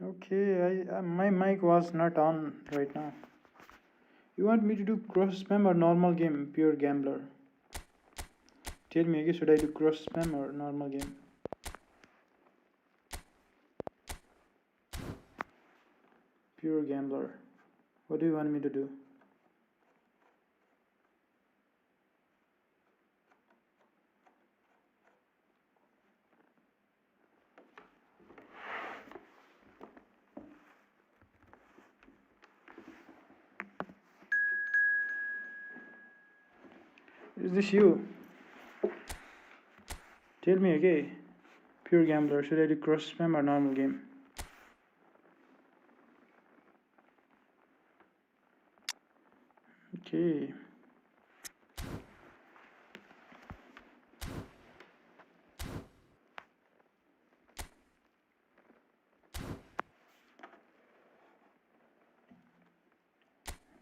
Okay, my mic was not on right now. You want me to do cross spam or normal game, pure gambler? Tell me again, should I do cross spam or normal game? Pure gambler. What do you want me to do? Is this you? Tell me again. Pure gambler, should I do cross spam or normal game? Okay.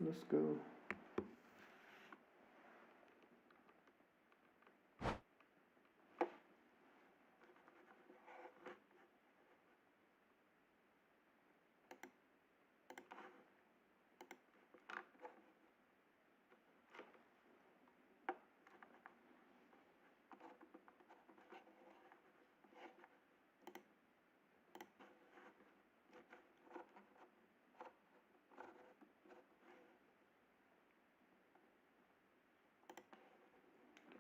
Let's go.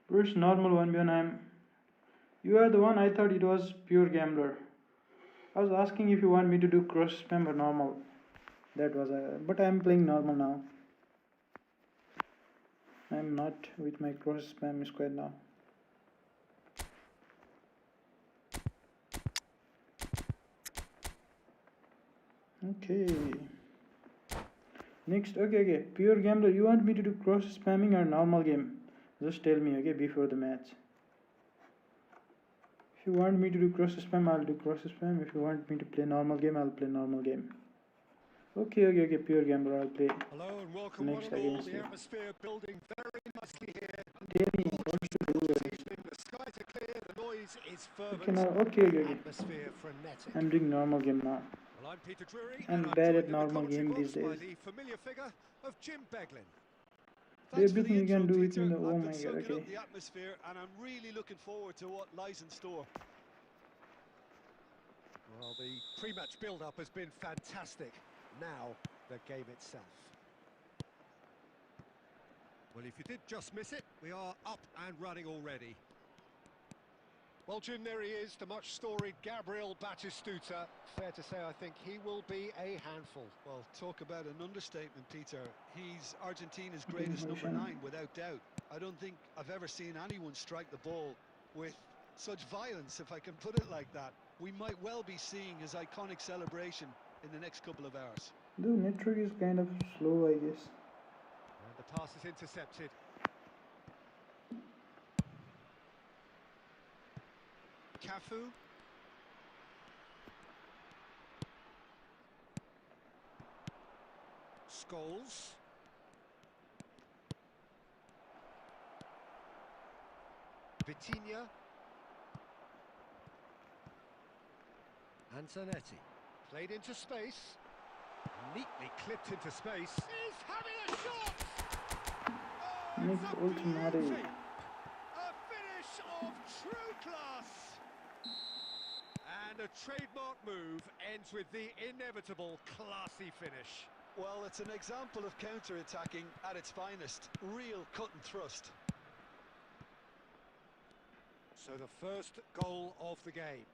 Where's normal 1v1? You are the one. I thought it was pure gambler. I was asking if you want me to do cross spam or normal. That was but I'm playing normal now. I'm not with my cross spam squad now. Okay. Next, okay. Pure gambler, you want me to do cross spamming or normal game? Just tell me, okay, before the match. If you want me to do cross spam, I'll do cross spam. If you want me to play normal game, I'll play normal game. Okay. Pure gambler, I'll play. Hello and welcome Next one and all. against The you. atmosphere building very nicely here. Tell me what to do. The skies are clear, the noise is fervent. Okay, now, okay. Atmosphere frenetic. I'm doing normal game now. Well, I'm Peter Drury, I'm and I'm bad joined at in the normal commentary game box these by days. the familiar figure of Jim Beglin. The Thanks for everything the you intro, can do with Peter. me, oh I've my been god, soaking okay. up the atmosphere, and I'm really looking forward to what lies in store. Well, the pre-match build-up has been fantastic. Now, the game itself. Well, if you did just miss it, we are up and running already. Well, Jim, there he is, the much-storied Gabriel Batistuta. Fair to say, I think he will be a handful. Well, talk about an understatement, Peter. He's Argentina's greatest number 9, without doubt. I don't think I've ever seen anyone strike the ball with such violence, if I can put it like that. We might well be seeing his iconic celebration in the next couple of hours. The network is kind of slow, I guess. And the pass is intercepted. Cafu. Scholes. Vitinha. Antonetti. Played into space. Neatly clipped into space. He's having a shot! Oh, Nick it's a Ultimate. beauty! A finish of true class! And a trademark move ends with the inevitable classy finish. Well, it's an example of counter-attacking at its finest. Real cut and thrust. So the first goal of the game.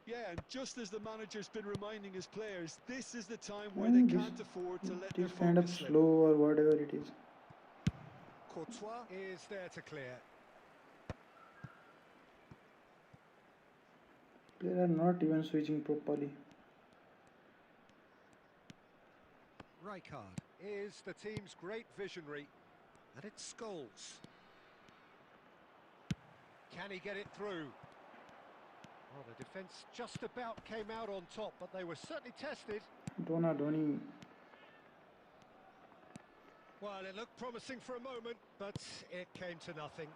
Yeah, and just as the manager's been reminding his players, this is the time where they can't afford to let their It is kind of focus slip. slow or whatever it is. Courtois is there to clear. They are not even switching properly. Rijkaard is the team's great visionary, and it's Scholes. Can he get it through? Well, the defence just about came out on top, but they were certainly tested. Donny. Well, it looked promising for a moment, but it came to nothing.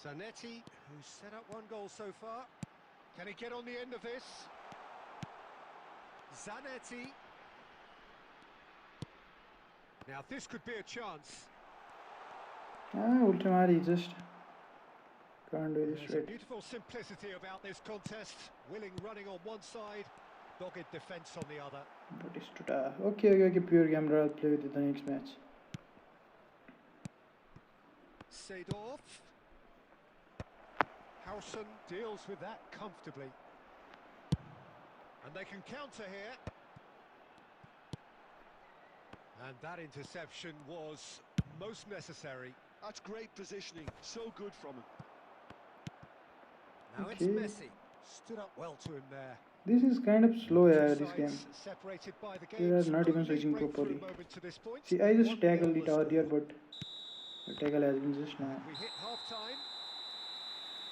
Zanetti, who's set up one goal so far. Can he get on the end of this? Zanetti. Now this could be a chance. Ultimate just can't do this There's a right. beautiful simplicity about this contest. Willing running on one side, dogged defence on the other. Batistuta. Okay, pure gambler. I'll play with you the next match. Seedorf. Howson deals with that comfortably. And they can counter here. And that interception was most necessary. That's great positioning, so good from him. Now Okay. it's Messi. Stood up well to him there. This is kind of slow, this game. Separated by the They are game's not even only switching breakthrough properly. moment to this point. See, I just 1-0 tackled it the earlier, score. but the tackle has been just now. We hit half-time.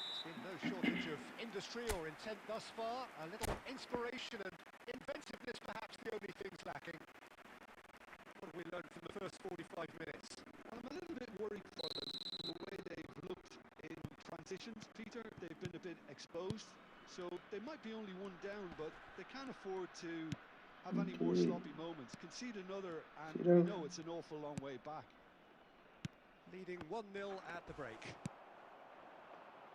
There's been no shortage of industry or intent thus far. A little inspiration and inventiveness, perhaps the only things lacking. What have we learned from the first 45 minutes? I'm a little bit worried for them, the way they've looked in transitions, Peter. They've been a bit exposed, so they might be only one down, but they can't afford to have any more sloppy moments. Concede another, and we know it's an awful long way back. Leading 1-0 at the break.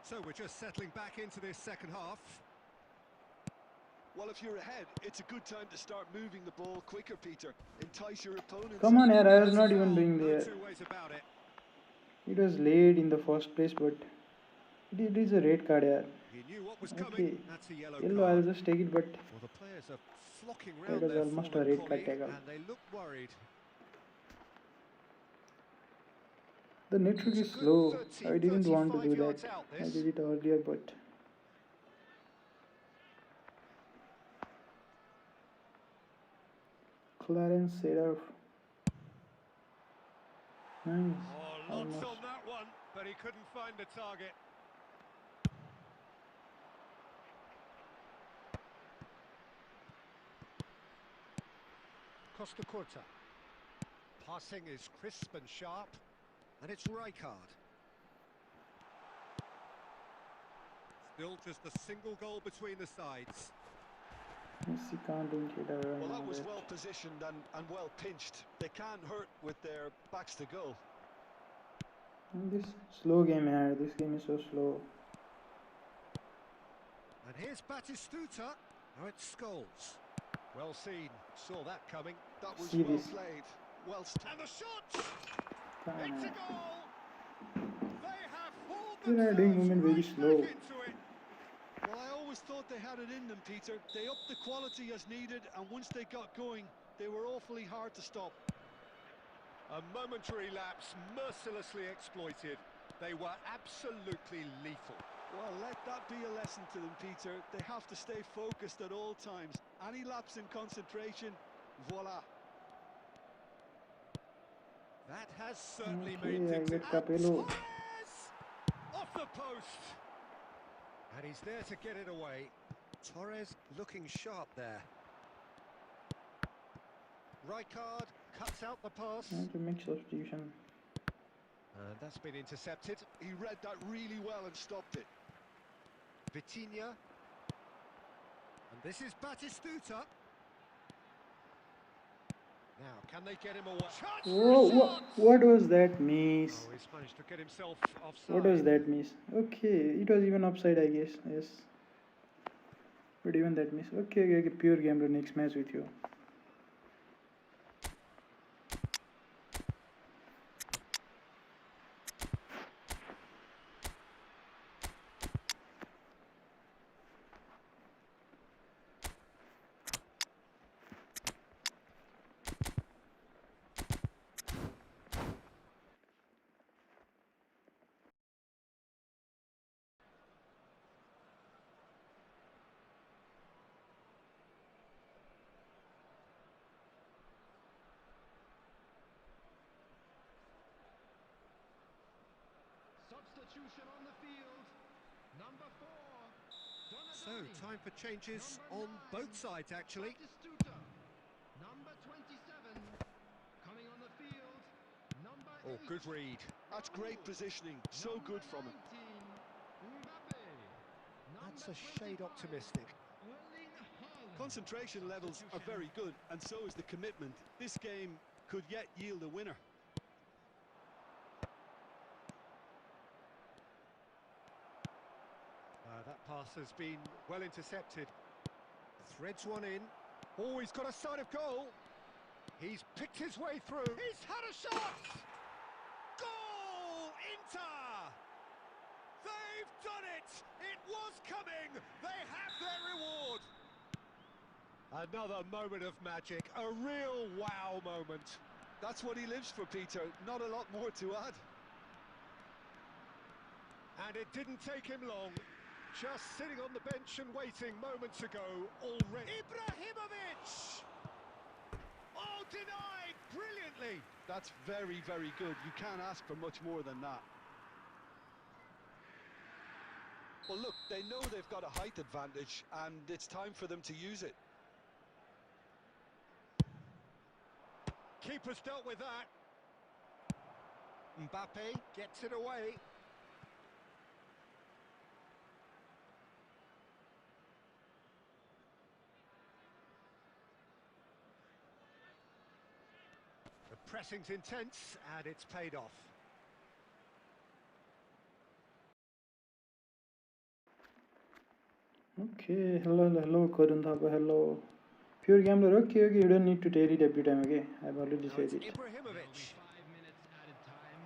So we're just settling back into this second half. Well, if you're ahead, it's a good time to start moving the ball quicker, Peter. Entice your opponents. Come on, I was not even Foul, doing no there. two ways about it. It was late in the first place, but it is a red card, yeah. He knew what was Okay. coming. That's a yellow Yellow, card. I'll just take it, but Well, the players are flocking that round was their almost a fallen red card colleague, tackle. and they look worried. The network It's a is good slow. 30, I didn't want to 35 do yards that. out, I this. did it earlier, but Clarence Seedorf. Nice. Oh, lots Almost. on that one, but he couldn't find the target. Costa Curta. Passing is crisp and sharp, and it's Rijkaard. Still just a single goal between the sides. Messi can't do it either. Well, that was well positioned and well pinched. They can't hurt with their backs to goal. This slow game, yeah. This game is so slow. And here's Batistuta. Now it's Scholes. Well seen. Saw that coming. That was See well this. played. Well. And the shot! It's a goal! They have hauled They are doing themselves movement very right slow. back into it. Well, I always thought they had it in them, Peter. They upped the quality as needed, and once they got going, they were awfully hard to stop. A momentary lapse mercilessly exploited. They were absolutely lethal. Well, let that be a lesson to them, Peter. They have to stay focused at all times. Any lapse in concentration, voila. That has certainly Okay, made I things... get And Capello. Torres! Off the post! And he's there to get it away. Torres looking sharp there. Rijkaard cuts out the pass. And to make substitution. And that's been intercepted. He read that really well and stopped it. Vitinha. And this is Batistuta. Now, can they get him away? Chance for Whoa, a shot! what was that miss? Oh, he's managed to get himself offside. What was that miss? Okay, it was even upside, I guess. Yes. But even that miss. Okay, pure gambler. Next match with you. Substitution on the field. Number 4. So, time for changes on both sides, actually. Batistuta. Number 27. Coming on the field. Number 8. Oh, good read. That's great positioning. So good from him. 19. That's a shade optimistic. Erling Haaland. Concentration levels are very good, and so is the commitment. This game could yet yield a winner. That pass has been well intercepted. Threads one in. Oh, he's got a sight of goal. He's picked his way through. He's had a shot! Goal! Inter! They've done it! It was coming! They have their reward! Another moment of magic, a real wow moment. That's what he lives for, Peter. Not a lot more to add. And it didn't take him long. Just sitting on the bench and waiting moments ago already. Ibrahimovic! Oh, denied brilliantly! That's very, very good. You can't ask for much more than that. Well, look, they know they've got a height advantage, and it's time for them to use it. Keeper's dealt with that. Mbappe gets it away. The pressing's intense, and it's paid off. Okay, hello, Karun Thapa, hello. Pure gambler, okay, you don't need to tell it every time, okay? I've already Now said it's it. Ibrahimovic. 5 minutes added time.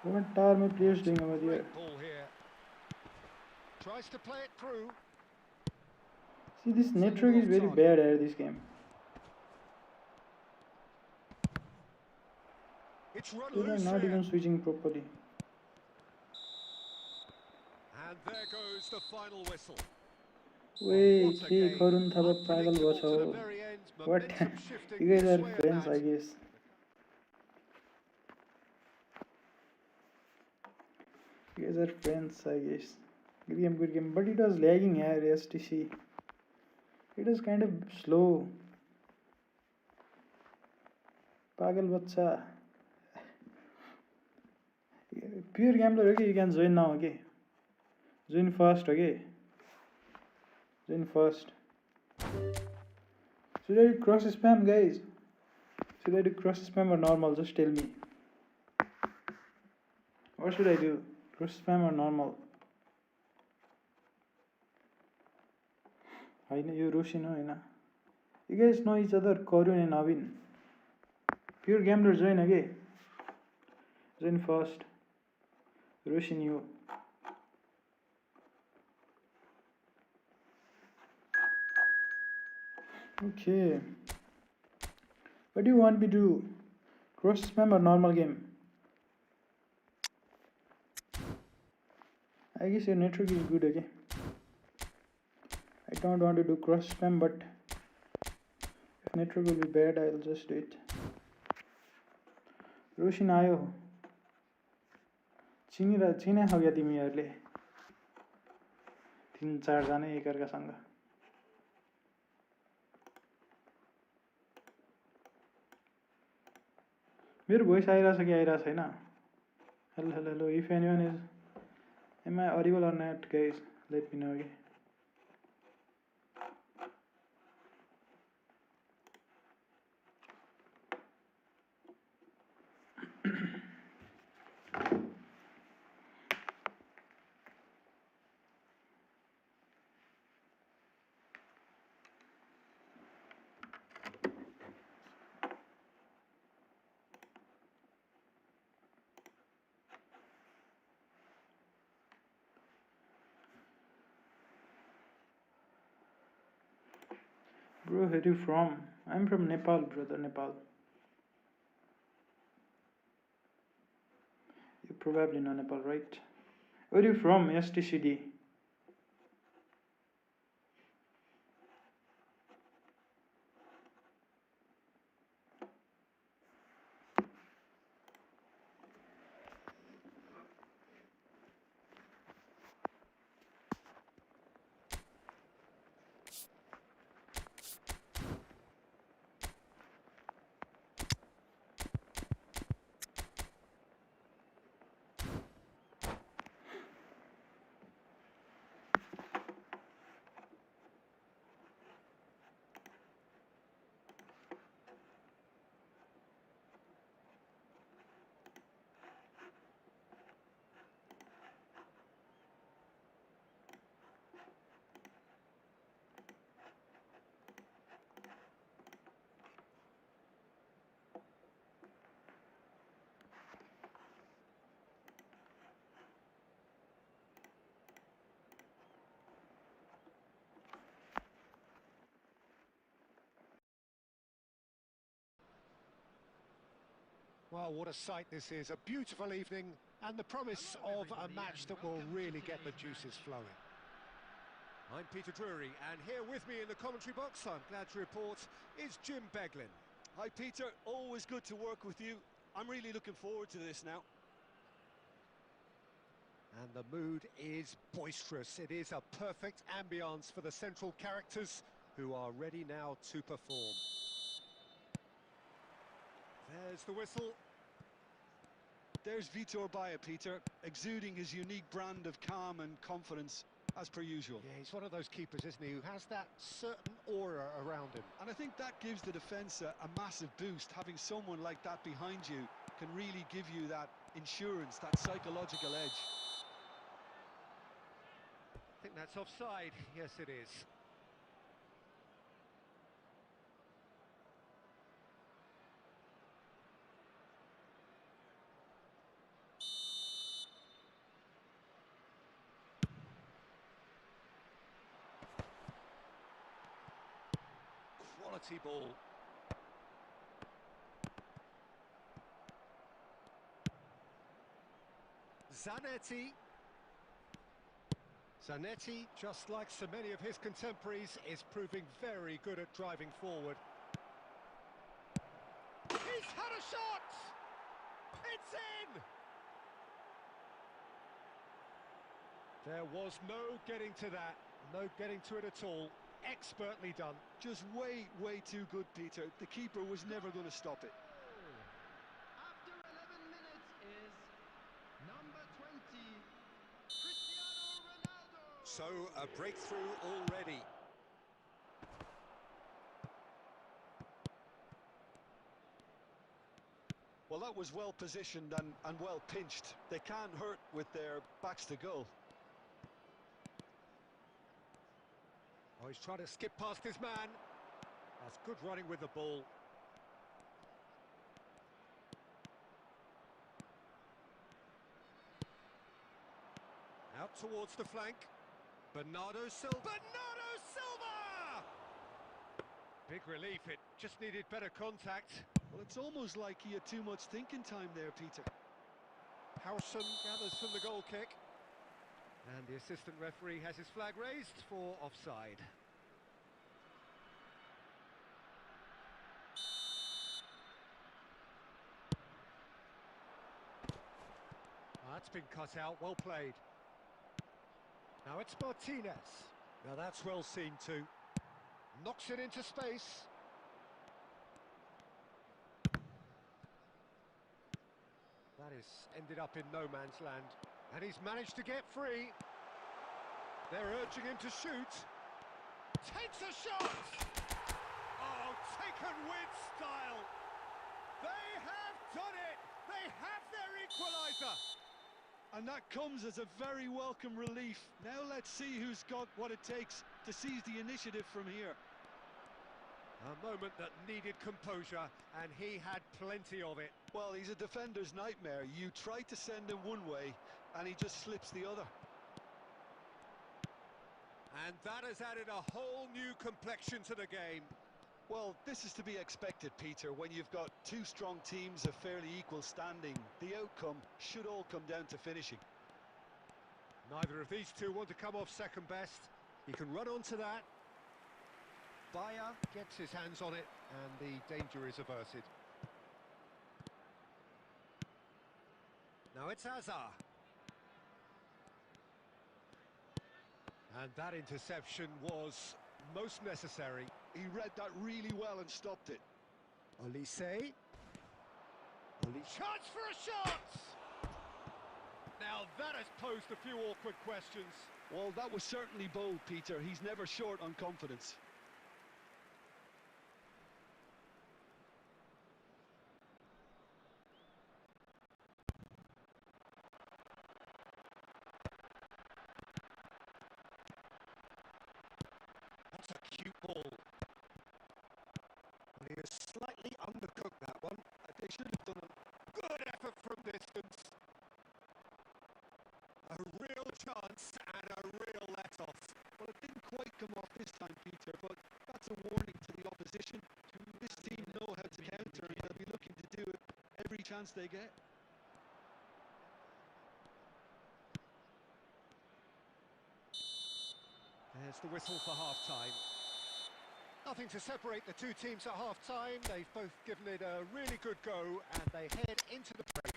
What are my players doing over here? Great ball here. Tries to play it through. See, this network is very bad at this game. It's run They are loose not here. even switching properly. And there goes the final whistle. Wait, What a hey, game. Karun Thapa, pagal Unpredictable to the bachao. very end. What? Momentum shifting You guys this are way and friends, that. I guess. You guys are friends, I guess. Good game. But it was lagging here, STC. It was kind of slow. Pagal bacha. Pure gambler, okay, you can join now, okay? Join first, okay? Join first. Should I do cross spam, guys? Should I do cross spam or normal? Just tell me. What should I do? Cross spam or normal? I know you Roshin, no? You guys know each other, Korun and Navin. Pure gambler, join, okay? Join first. Roshin, you. Okay. What do you want me to do? Cross spam or normal game? I guess your network is good, okay? I don't want to do cross spam, but if network will be bad, I'll just do it. Roshin आयो चिने हो क्या तिमीहरूले 3-4 जना एकअर्कासँग मेरो voice आइरहेछ कि आइरहेको छैन hello if anyone is am I audible or not guys let me know okay Bro, where are you from? I'm from Nepal, brother, Nepal. You probably know Nepal, right? Where are you from? STCD. Well, what a sight this is. A beautiful evening and the promise Hello, of a everybody, match and that will welcome to really get the today's juices match. flowing. I'm Peter Drury, and here with me in the commentary box, I'm glad to report, is Jim Beglin. Hi, Peter. Always good to work with you. I'm really looking forward to this now. And the mood is boisterous. It is a perfect ambience for the central characters who are ready now to perform. There's the whistle. There's Vitor Baia, Peter, exuding his unique brand of calm and confidence, as per usual. Yeah, he's one of those keepers, isn't he, who has that certain aura around him. And I think that gives the defence a massive boost. Having someone like that behind you can really give you that insurance, that psychological edge. I think that's offside. Yes, it is. Quality ball. Zanetti. Zanetti, just like so many of his contemporaries, is proving very good at driving forward. He's had a shot! It's in! There was no getting to that, no getting to it at all. Expertly done. Just way, way too good, Peter. The keeper was never going to stop it. After 11 minutes is number 20, Cristiano Ronaldo. So, a breakthrough already. Well, that was well positioned and well pinched. They can't hurt with their backs to goal. Oh, he's trying to skip past his man. That's good running with the ball. Out towards the flank. Bernardo Silva. Bernardo Silva! Big relief, it just needed better contact. Well, it's almost like he had too much thinking time there, Peter. Howson gathers from the goal kick. And the assistant referee has his flag raised for offside. That's been cut out, well played. Now it's Martinez. Now that's well seen too. Knocks it into space. That is ended up in no man's land. And he's managed to get free. They're urging him to shoot. Takes a shot! Oh, taken with style. They have done it! They have their equaliser! And that comes as a very welcome relief. Now let's see who's got what it takes to seize the initiative from here. A moment that needed composure, and he had plenty of it. Well, he's a defender's nightmare. You try to send him one way, and he just slips the other. And that has added a whole new complexion to the game. Well, this is to be expected, Peter. When you've got two strong teams of fairly equal standing, the outcome should all come down to finishing. Neither of these two want to come off second best. He can run onto that. Baia gets his hands on it, and the danger is averted. Now it's Hazard. And that interception was most necessary. He read that really well and stopped it. Olise. Chance for a shot! Now that has posed a few awkward questions. Well, that was certainly bold, Peter. He's never short on confidence. That's a cute ball. And he has slightly undercooked that one. They should have done it. Good effort from distance. A real chance and a real let-off. Well, it didn't quite come off this time, Peter, but that's a warning to the opposition. This team know how to counter, and they'll be looking to do it every chance they get. There's the whistle for half-time. Nothing to separate the two teams at half-time. They've both given it a really good go, and they head into the break.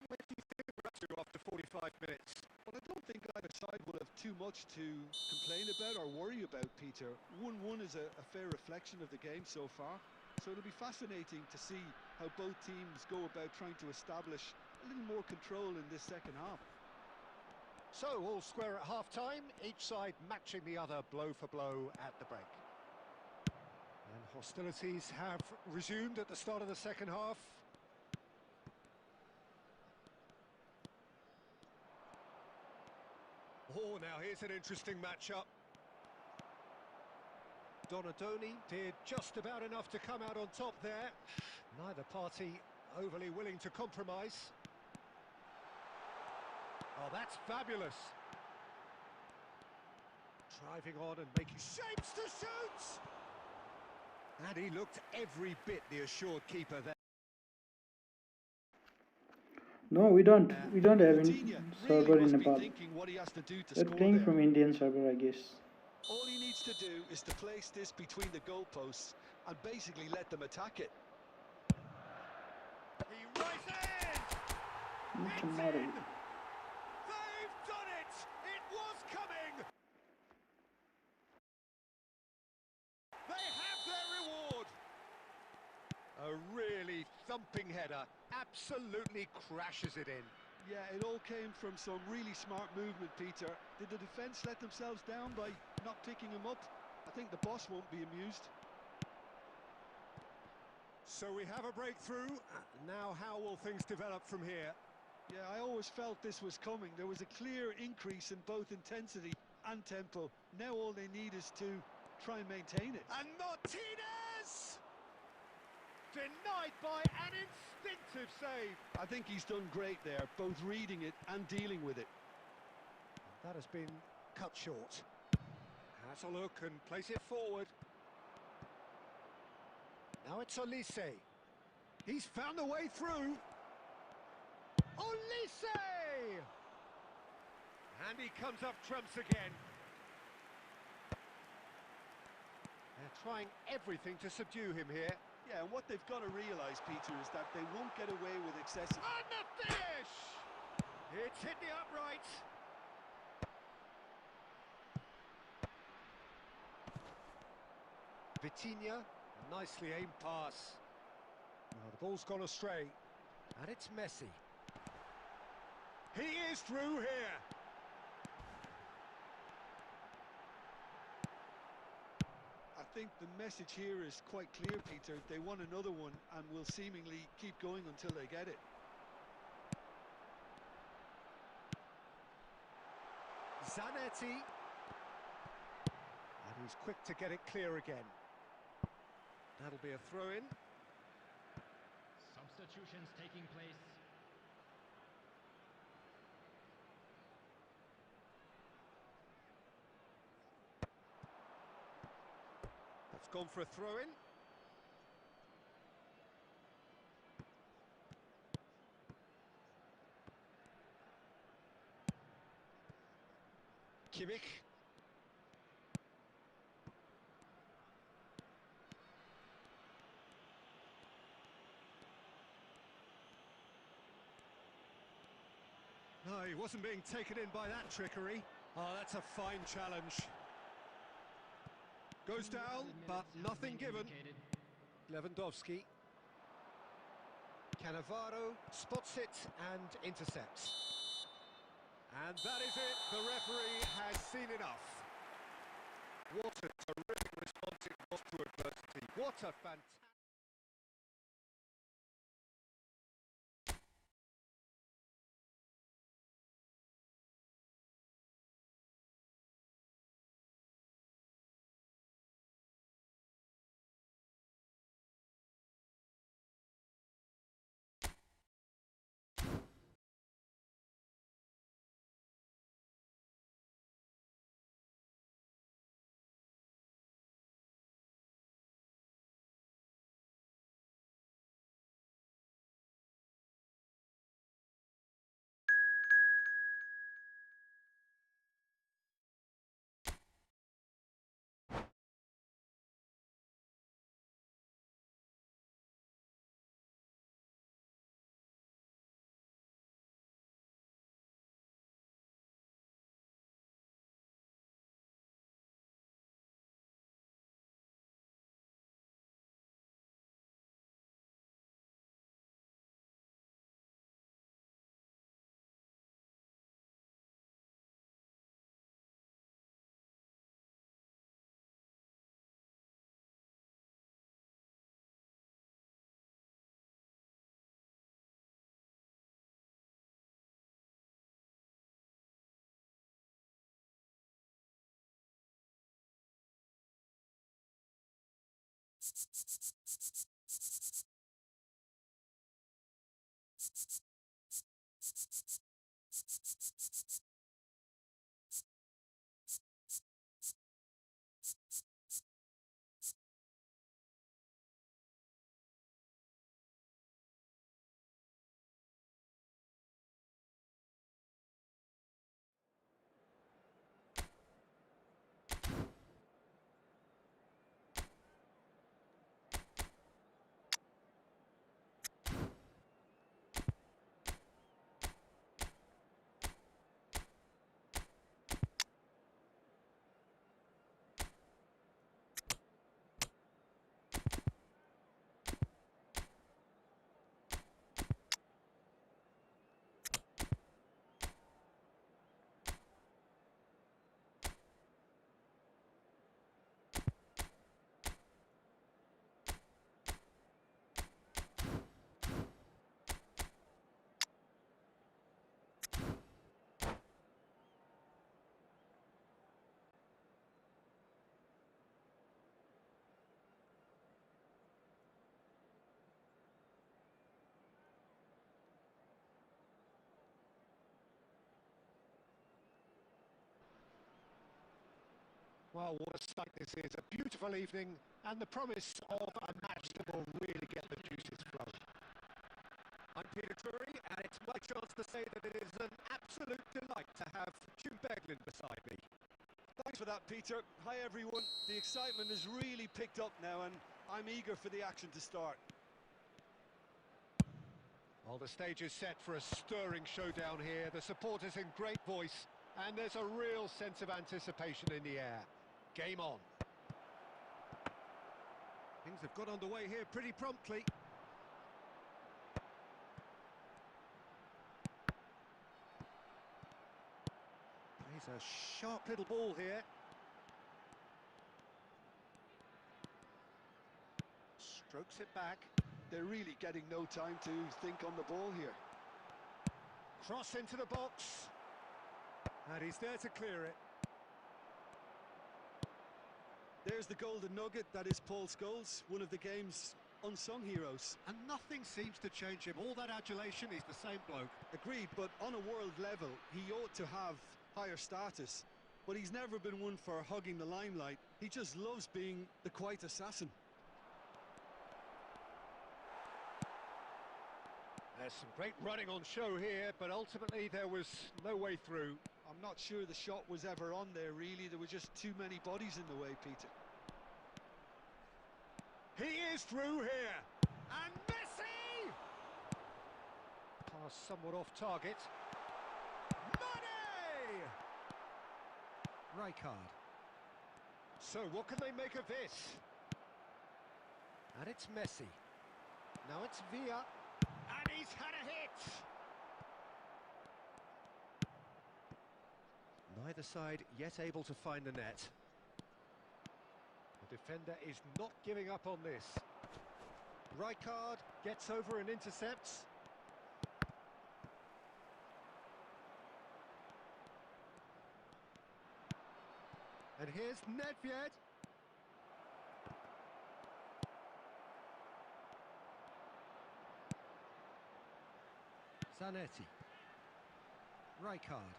Where do you think we're up to after 45 minutes? Well, I don't think either side will have too much to complain about or worry about, Peter. 1-1 is a fair reflection of the game so far. So it'll be fascinating to see how both teams go about trying to establish a little more control in this second half. So, all square at half-time, each side matching the other blow for blow at the break. And hostilities have resumed at the start of the second half. Oh, now here's an interesting matchup. Donadoni did just about enough to come out on top there. Neither party overly willing to compromise. Oh, that's fabulous. Driving on and making shapes to shoot! And he looked every bit the assured keeper there. No, we don't. We don't have a Vitinha server really in must be Nepal. thinking what he has to do to They're score playing there. from Indian server, I guess. All he needs to do is to place this between the goalposts and basically let them attack it. He rises! It's It's not a- in! They've done it! It was coming! They have their reward! A really thumping header, absolutely crashes it in. Yeah, it all came from some really smart movement, Peter. Did the defence let themselves down by not picking him up? I think the boss won't be amused. So we have a breakthrough. Now how will things develop from here? Yeah, I always felt this was coming. There was a clear increase in both intensity and tempo. Now all they need is to try and maintain it. And Martinez! Denied by an instinctive save. I think he's done great there, both reading it and dealing with it. That has been cut short. Has a look and place it forward. Now it's Olise. He's found a way through. Olise! And he comes up trumps again. They're trying everything to subdue him here. Yeah, and what they've got to realise, Peter, is that they won't get away with excessive... And the finish! It's hit the upright. Vitinha, nicely aimed pass. Now the ball's gone astray. And it's Messi. He is through here. I think the message here is quite clear, Peter. They want another one and will seemingly keep going until they get it. Zanetti. And he's quick to get it clear again. That'll be a throw-in. Substitutions taking place. That's gone for a throw-in. Kimmich. No, he wasn't being taken in by that trickery. Oh, that's a fine challenge. Goes down, but nothing given. Lewandowski. Cannavaro spots it and intercepts. And that is it. The referee has seen enough. What a terrific response it was to adversity. What a fantastic... Well, what a sight this is. A beautiful evening and the promise of a match that will really get the juices flowing. I'm Peter Turi, and it's my chance to say that it is an absolute delight to have Jim Beglin beside me. Thanks for that, Peter. Hi, everyone. The excitement has really picked up now, and I'm eager for the action to start. Well, the stage is set for a stirring showdown here. The supporters in great voice, and there's a real sense of anticipation in the air. Game on. Things have got underway here pretty promptly. Plays a sharp little ball here. Strokes it back. They're really getting no time to think on the ball here. Cross into the box. And he's there to clear it. There's the golden nugget. That is Paul Scholes, one of the game's unsung heroes. And nothing seems to change him. All that adulation, he's the same bloke. Agreed, but on a world level, he ought to have higher status. But he's never been one for hugging the limelight. He just loves being the quiet assassin. There's some great running on show here, but ultimately there was no way through. I'm not sure the shot was ever on there, really. There were just too many bodies in the way, Peter. He is through here. And Messi! Pass somewhat off target. Money! Rijkaard. So what can they make of this? And it's Messi. Now it's Villa. And he's had a hit! Neither side yet able to find the net. The defender is not giving up on this. Rijkaard gets over and intercepts. And here's Nedved. Zanetti. Rijkaard.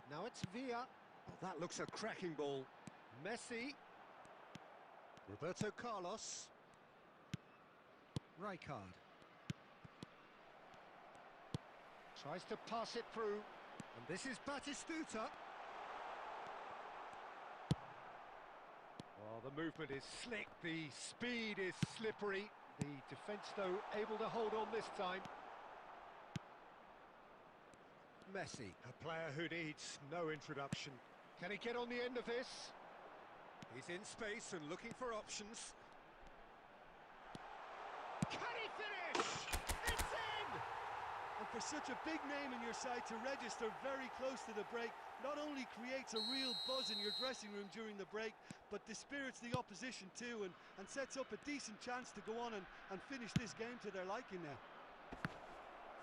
Now it's Villa. Oh, that looks a cracking ball. Messi. Roberto Carlos. Rijkaard. Tries to pass it through. And this is Batistuta. Oh, the movement is slick. The speed is slippery. The defence, though, able to hold on this time. Messi, a player who needs no introduction. Can he get on the end of this? He's in space and looking for options. Can he finish? It's in! And for such a big name in your side to register very close to the break, not only creates a real buzz in your dressing room during the break, but dispirits the opposition too, and sets up a decent chance to go on and finish this game to their liking now.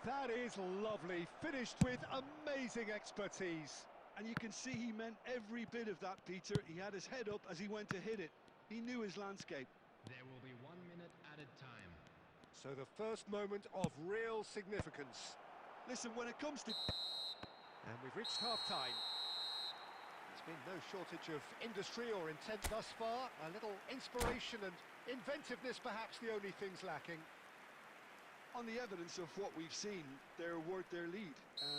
That is lovely, finished with amazing expertise. And you can see he meant every bit of that, Peter. He had his head up as he went to hit it. He knew his landscape. There will be 1 minute added time. So the first moment of real significance. Listen, when it comes to... And we've reached half-time. There's been no shortage of industry or intent thus far. A little inspiration and inventiveness, perhaps the only things lacking. On the evidence of what we've seen, they're worth their lead.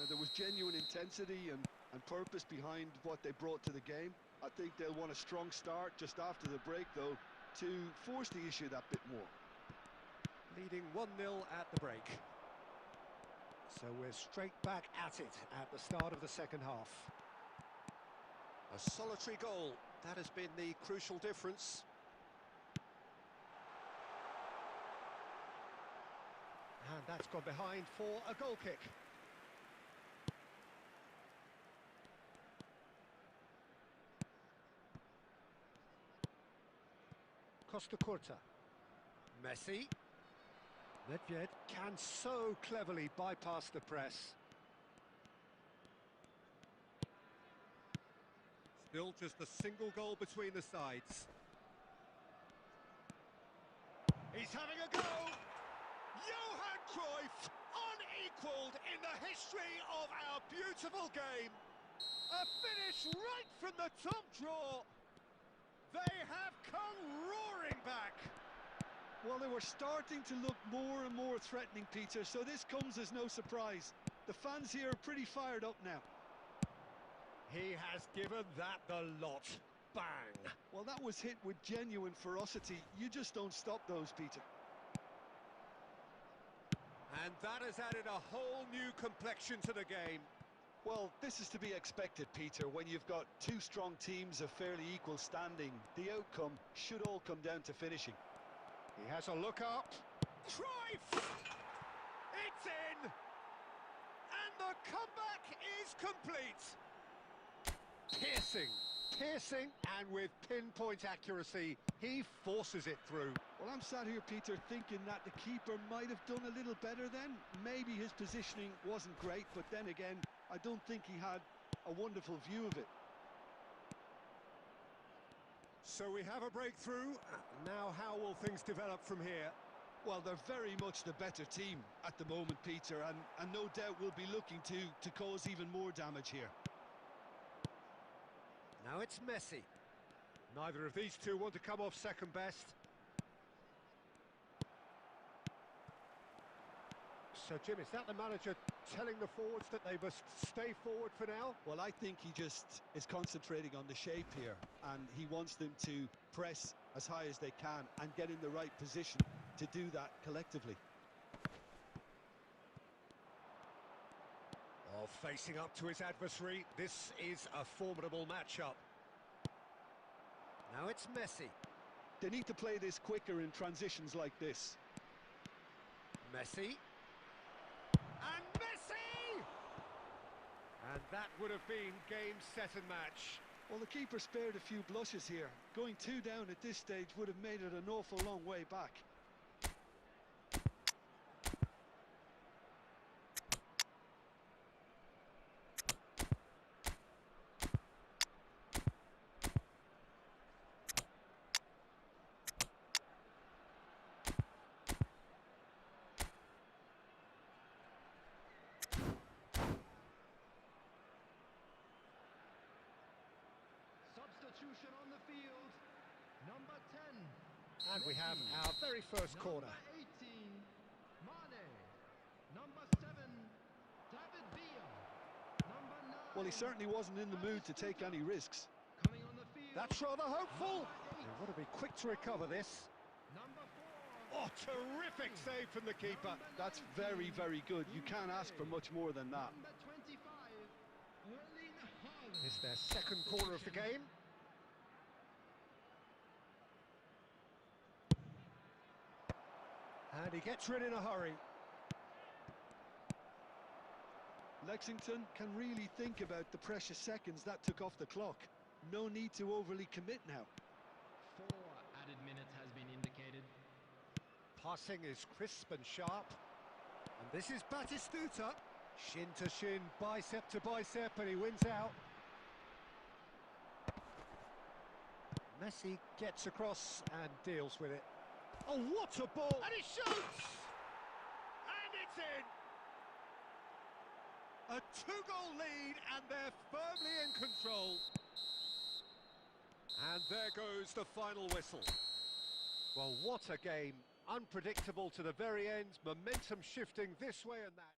There was genuine intensity and purpose behind what they brought to the game. I think they'll want a strong start just after the break, though, to force the issue that bit more. Leading 1-0 at the break. So we're straight back at it at the start of the second half. A solitary goal, that has been the crucial difference. And that's gone behind for a goal kick. Costa Curta. Messi. Nedved can so cleverly bypass the press. Still just a single goal between the sides. He's having a go! Johan Cruyff, unequalled in the history of our beautiful game. A finish right from the top draw. They have come roaring back. Well, they were starting to look more and more threatening, Peter, so this comes as no surprise. The fans here are pretty fired up now. He has given that the lot. Bang! Well, that was hit with genuine ferocity. You just don't stop those, Peter. And that has added a whole new complexion to the game. Well, this is to be expected, Peter. When you've got two strong teams of fairly equal standing, the outcome should all come down to finishing. He has a look up. Cruyff! It's in! And the comeback is complete. Piercing, and with pinpoint accuracy, he forces it through. Well, I'm sat here, Peter, thinking that the keeper might have done a little better then. Maybe his positioning wasn't great, but then again, I don't think he had a wonderful view of it. So we have a breakthrough. Now how will things develop from here? Well, they're very much the better team at the moment, Peter, and no doubt will be looking to cause even more damage here. Now it's Messi. Neither of these two want to come off second best. So, Jim, is that the manager telling the forwards that they must stay forward for now? Well, I think he just is concentrating on the shape here, and he wants them to press as high as they can and get in the right position to do that collectively. Oh, facing up to his adversary, this is a formidable matchup. Now it's Messi. They need to play this quicker in transitions like this. Messi. And Messi! And that would have been game, set and match. Well, the keeper spared a few blushes here. Going 2 down at this stage would have made it an awful long way back. Substitution on the field. Number 10. And we have our very first corner. Number 18, Mane. Number 7, David Villa. Number 9. Well, he certainly wasn't in the mood to take any risks. Coming on the field. That's rather hopeful. Number 8, They've got to be quick to recover this. Number 4. Oh, terrific save from the keeper. That's very, very good. You can't ask for much more than that. Number 25, Erling Haaland. It's their second corner of the game. And he gets rid in a hurry. Lexington can really think about the precious seconds that took off the clock. No need to overly commit now. 4 added minutes has been indicated. Passing is crisp and sharp. And this is Batistuta. Shin to shin, bicep to bicep, and he wins out. Messi gets across and deals with it. Oh, what a ball! And he shoots! And it's in! A two-goal lead, and they're firmly in control. And there goes the final whistle. Well, what a game. Unpredictable to the very end, momentum shifting this way and that.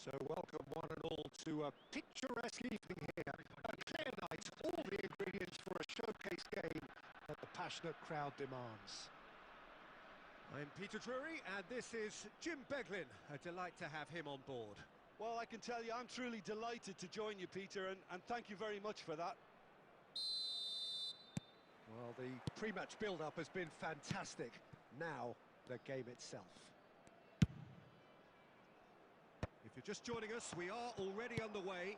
So welcome one and all to a picturesque evening here. A clear night, all the ingredients for a showcase game that the passionate crowd demands. I'm Peter Drury and this is Jim Beglin. A delight to have him on board. Well, I can tell you I'm truly delighted to join you, Peter, and thank you very much for that. Well, the pre-match build-up has been fantastic. Now, the game itself. If you're just joining us, we are already underway.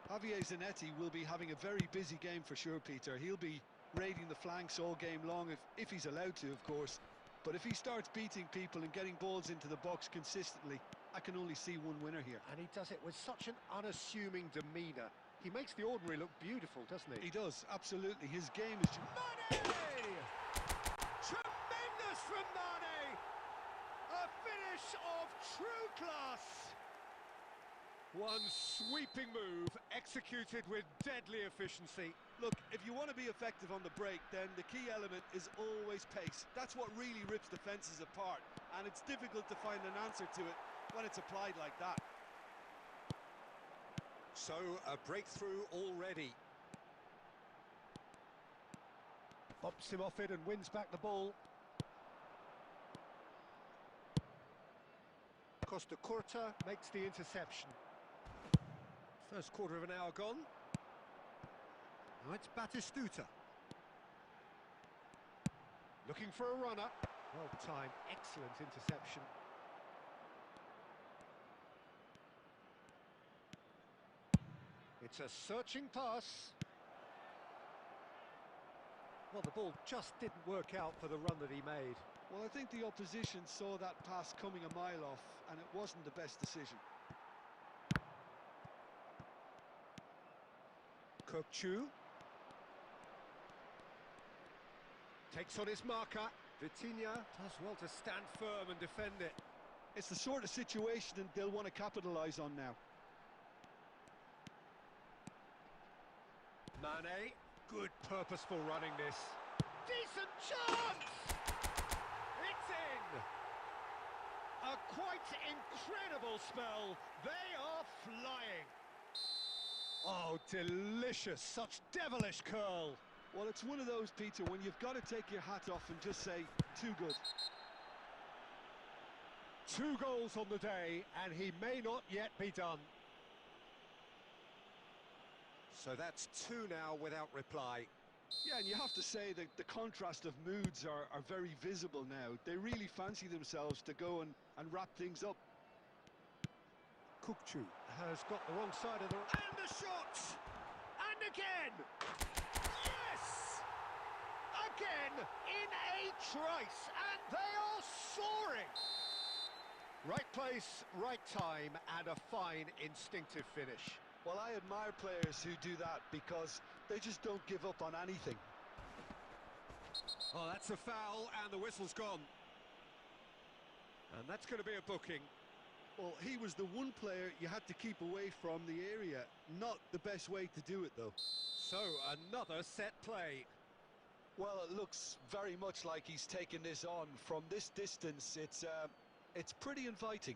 Javier Zanetti will be having a very busy game for sure, Peter. He'll be raiding the flanks all game long, if he's allowed to, of course. But if he starts beating people and getting balls into the box consistently, I can only see one winner here. And he does it with such an unassuming demeanour. He makes the ordinary look beautiful, doesn't he? He does, absolutely. His game is... Mane! Tremendous from Mane! A finish of true class! One sweeping move, executed with deadly efficiency. Look, if you want to be effective on the break, then the key element is always pace. That's what really rips defences apart, and it's difficult to find an answer to it when it's applied like that. So, a breakthrough already. Bops him off it and wins back the ball. Costa Curta makes the interception. First quarter of an hour gone. Now it's Batistuta. Looking for a runner. Well timed, excellent interception. It's a searching pass. Well, the ball just didn't work out for the run that he made. Well, I think the opposition saw that pass coming a mile off, and it wasn't the best decision. Kökçü takes on his marker. Vitinha does well to stand firm and defend it. It's the sort of situation that they'll want to capitalise on now. Mane, good purposeful running this. Decent chance! It's in! A quite incredible spell. They are flying. Oh, delicious, such devilish curl. Well, it's one of those, Peter, when you've got to take your hat off and just say, too good. 2 goals on the day, and he may not yet be done. So that's 2 now without reply. Yeah, and you have to say that the contrast of moods are very visible now. They really fancy themselves to go and wrap things up. Kökçü has got the wrong side of the... And the shot! And again! Yes! Again, in a trice, and they are soaring! Right place, right time, and a fine instinctive finish. Well, I admire players who do that because they just don't give up on anything. Oh, that's a foul, and the whistle's gone. And that's going to be a booking. Well, he was the one player you had to keep away from the area. Not the best way to do it, though. So, another set play. Well, it looks very much like he's taken this on. From this distance, it's pretty inviting.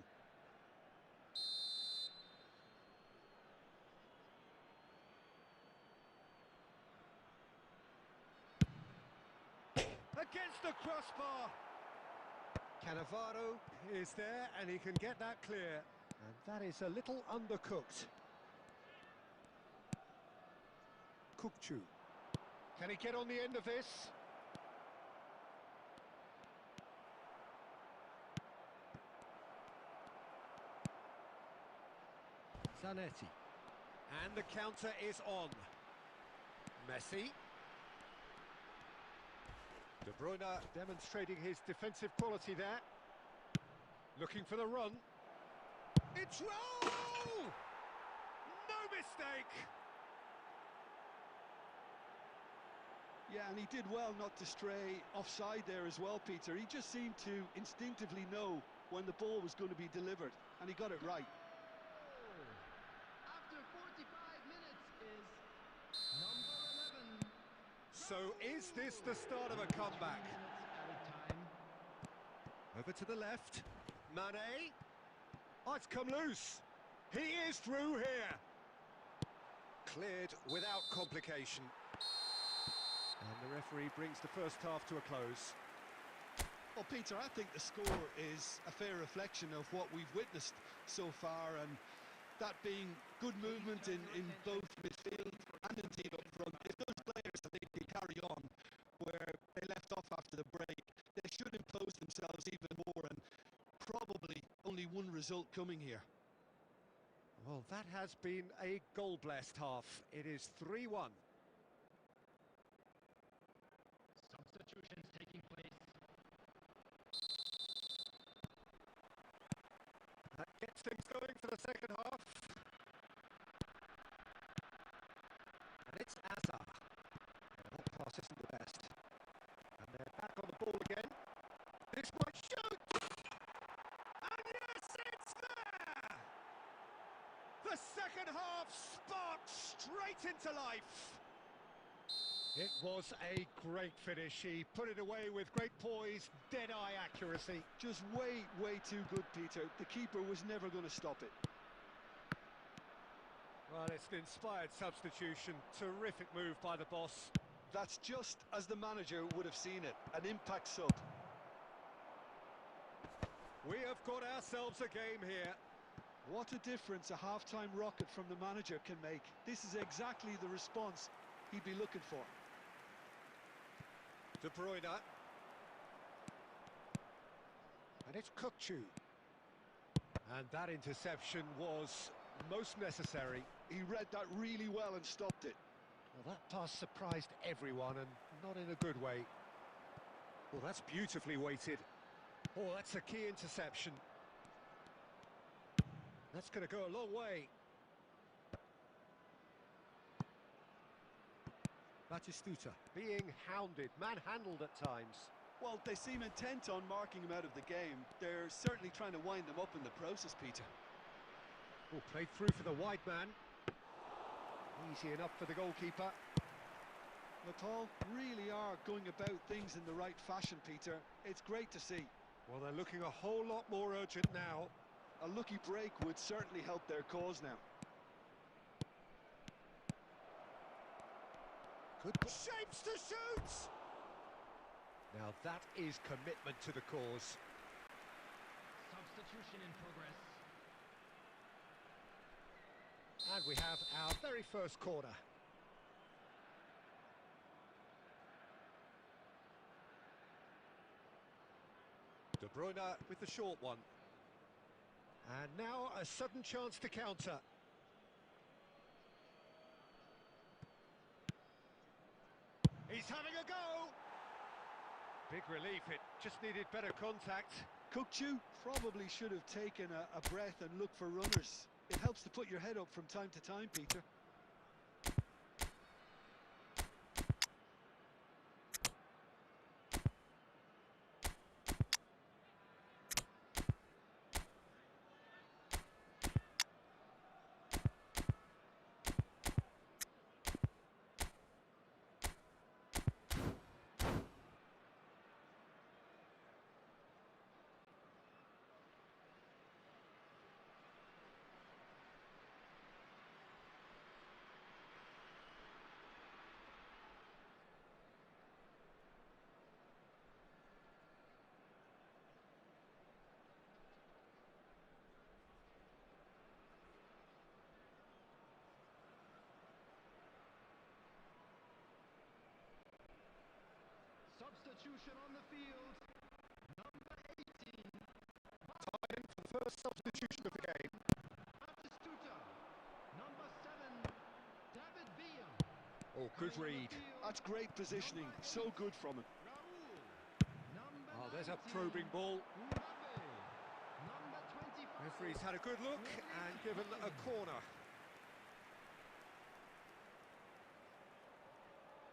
Against the crossbar. Cannavaro is there, and he can get that clear. And that is a little undercooked. Kökçü. Can he get on the end of this? Zanetti. And the counter is on. Messi. De Bruyne demonstrating his defensive quality there. Looking for the run. It's roll! No mistake! Yeah, and he did well not to stray offside there as well, Peter. He just seemed to instinctively know when the ball was going to be delivered, and he got it right. After 45 minutes is number 11. So is this the start of a comeback? Over to the left. Mane. Oh, it's come loose. He is through here. Cleared without complication. And the referee brings the first half to a close. Well, Peter, I think the score is a fair reflection of what we've witnessed so far, and that being good movement in both midfield and indeed up front. If those players, I think, can carry on where they left off after the break, they should impose themselves even more, and probably only one result coming here. Well, that has been a goal-blessed half. It is 3-1. second half. And it's Azar. That pass isn't the best. And they're back on the ball again. This one shoots! And yes, it's there! The second half sparked straight into life. It was a great finish. He put it away with great poise, dead-eye accuracy. Just way too good, Peter. The keeper was never going to stop it. Well, it's an inspired substitution. Terrific move by the boss. That's just as the manager would have seen it. An impact sub. We have got ourselves a game here. What a difference a half-time rocket from the manager can make. This is exactly the response he'd be looking for. De Bruyne. And it's Kukçu. And that interception was most necessary. He read that really well and stopped it. Well, that pass surprised everyone, and not in a good way. Well, that's beautifully weighted. Oh, that's a key interception. That's going to go a long way. Batistuta being hounded, manhandled at times. Well, they seem intent on marking him out of the game. They're certainly trying to wind him up in the process, Peter. Oh, played through for the wide man. Easy enough for the goalkeeper. McCall really are going about things in the right fashion, Peter. It's great to see. Well, they're looking a whole lot more urgent now. A lucky break would certainly help their cause now. Good shapes to shoot! Now that is commitment to the cause. Substitution in progress. And we have our very first corner. De Bruyne with the short one. And now a sudden chance to counter. He's having a go! Big relief, it just needed better contact. Kukçu probably should have taken a breath and looked for runners. It helps to put your head up from time to time, Peter. Substitution on the field. Number 18. Time for the first substitution of the game. Batistuta. Number 7. David Villa. Oh, good read. That's great positioning. So good from him. Raul. Number Oh, there's a 19. probing ball. Urabe. Number 25. Referee's had a good look and given a corner.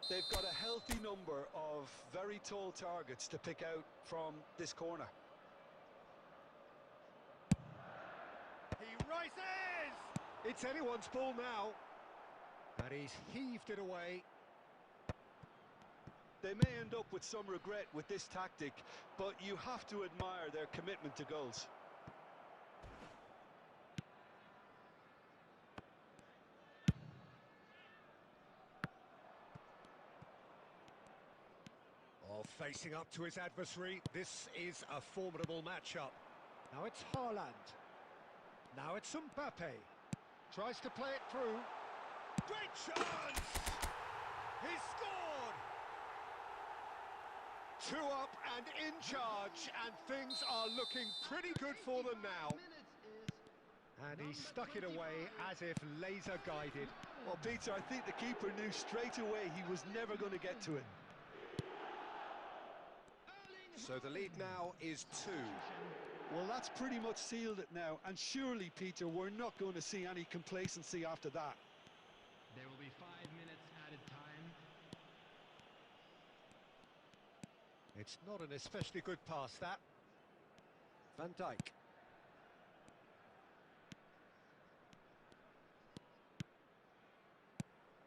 They've got a healthy number of very tall targets to pick out from this corner. He rises! It's anyone's ball now. And he's heaved it away. They may end up with some regret with this tactic, but you have to admire their commitment to goals. Oh, facing up to his adversary, this is a formidable matchup. Now it's Haaland. Now it's Mbappe. Tries to play it through. Great chance! He scored! 2 up and in charge, and things are looking pretty good for them now. And he stuck it away as if laser guided. Well, Peter, I think the keeper knew straight away he was never going to get to it. So the lead now is 2. Well, that's pretty much sealed it now, and surely, Peter, we're not going to see any complacency after that. There will be 5 minutes added time. It's not an especially good pass, that. Van Dijk.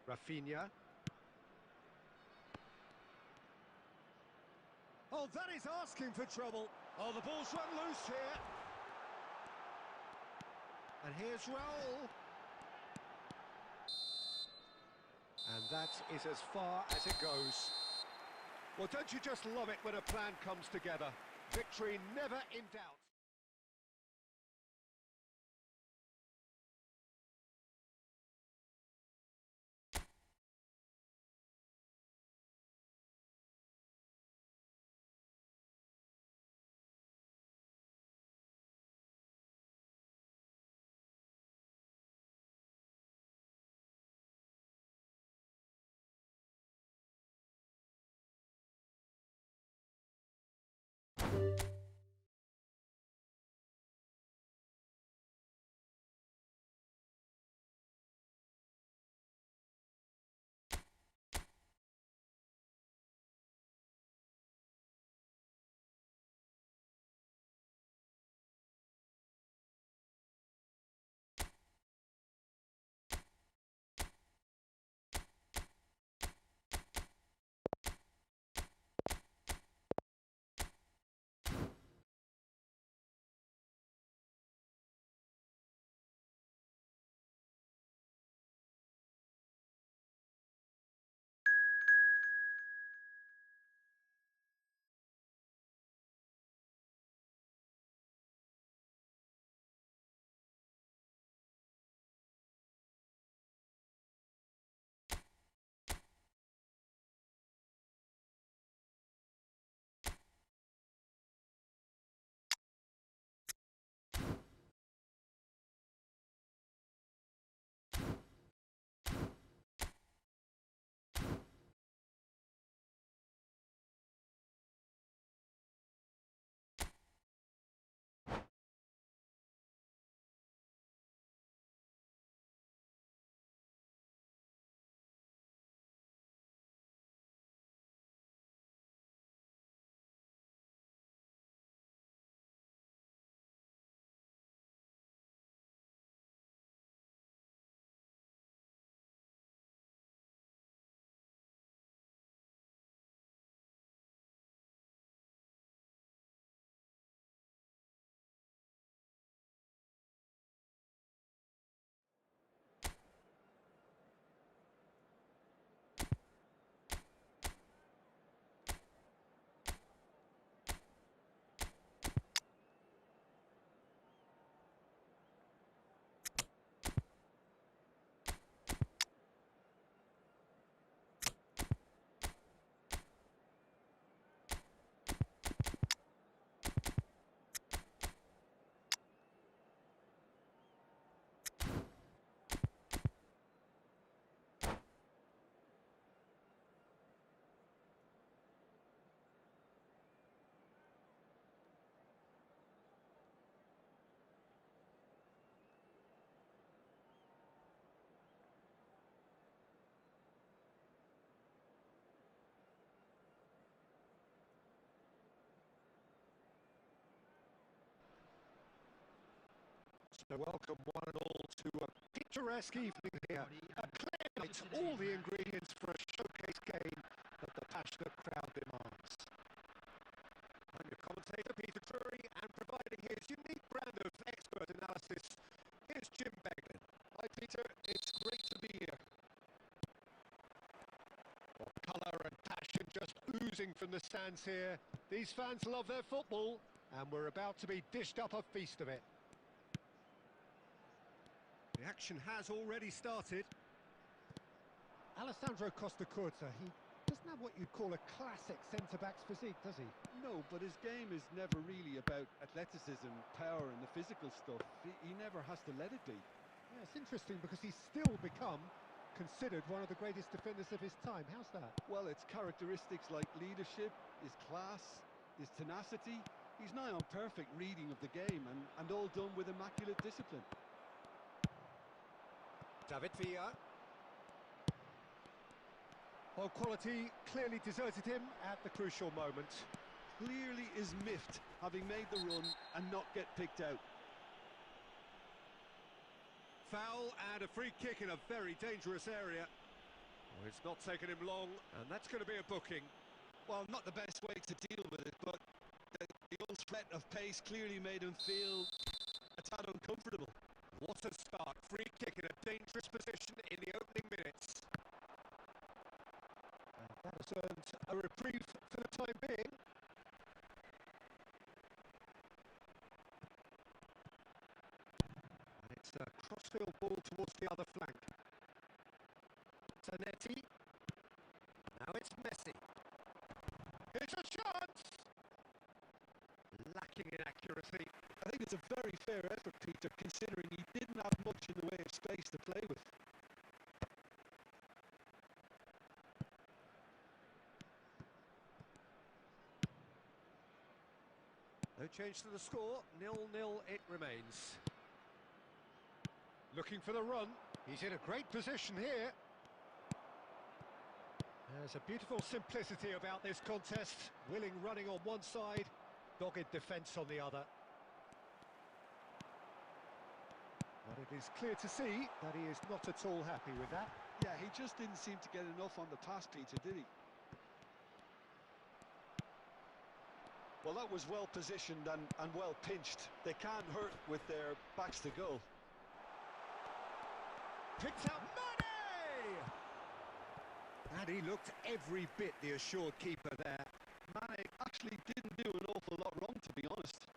Rafinha. Oh, that is asking for trouble. Oh, the ball's run loose here. And here's Raul. And that is as far as it goes. Well, don't you just love it when a plan comes together? Victory never in doubt. So welcome one and all to a picturesque evening here. A clear night, all the ingredients for a showcase game that the passionate crowd demands. I'm your commentator, Peter Drury, and providing his unique brand of expert analysis, here's Jim Beglin. Hi, Peter. It's great to be here. Well, colour and passion just oozing from the stands here. These fans love their football, and we're about to be dished up a feast of it. The action has already started. Alessandro Costa Curta, he doesn't have what you'd call a classic centre-back's physique, does he? No, but his game is never really about athleticism, power and the physical stuff. He never has to let it be. Yeah, it's interesting because he's still become considered one of the greatest defenders of his time. How's that? Well, it's characteristics like leadership, his class, his tenacity. He's nigh on perfect reading of the game and all done with immaculate discipline. David Villa. Well, quality clearly deserted him at the crucial moment. Clearly is miffed, having made the run and not get picked out. Foul and a free kick in a very dangerous area. Oh, it's not taken him long, and that's going to be a booking. Well, not the best way to deal with it, but the old threat of pace clearly made him feel a tad uncomfortable. What a start. Free kick in a dangerous position in the opening minutes. And that has earned a reprieve for the time being. And it's a crossfield ball towards the other flank. Zanetti. Now it's Messi. Here's a chance! Lacking in accuracy. I think it's a very fair effort, Peter, considering he didn't have much in the way of space to play with. No change to the score, 0-0 it remains. Looking for the run, he's in a great position here. There's a beautiful simplicity about this contest. Willing running on one side, dogged defence on the other. But it is clear to see that he is not at all happy with that. Yeah, he just didn't seem to get enough on the pass, Peter, did he? Well, that was well positioned and well pinched. They can't hurt with their backs to goal. Picks out Mane! And he looked every bit the assured keeper there. Mane actually didn't do an awful lot wrong, to be honest.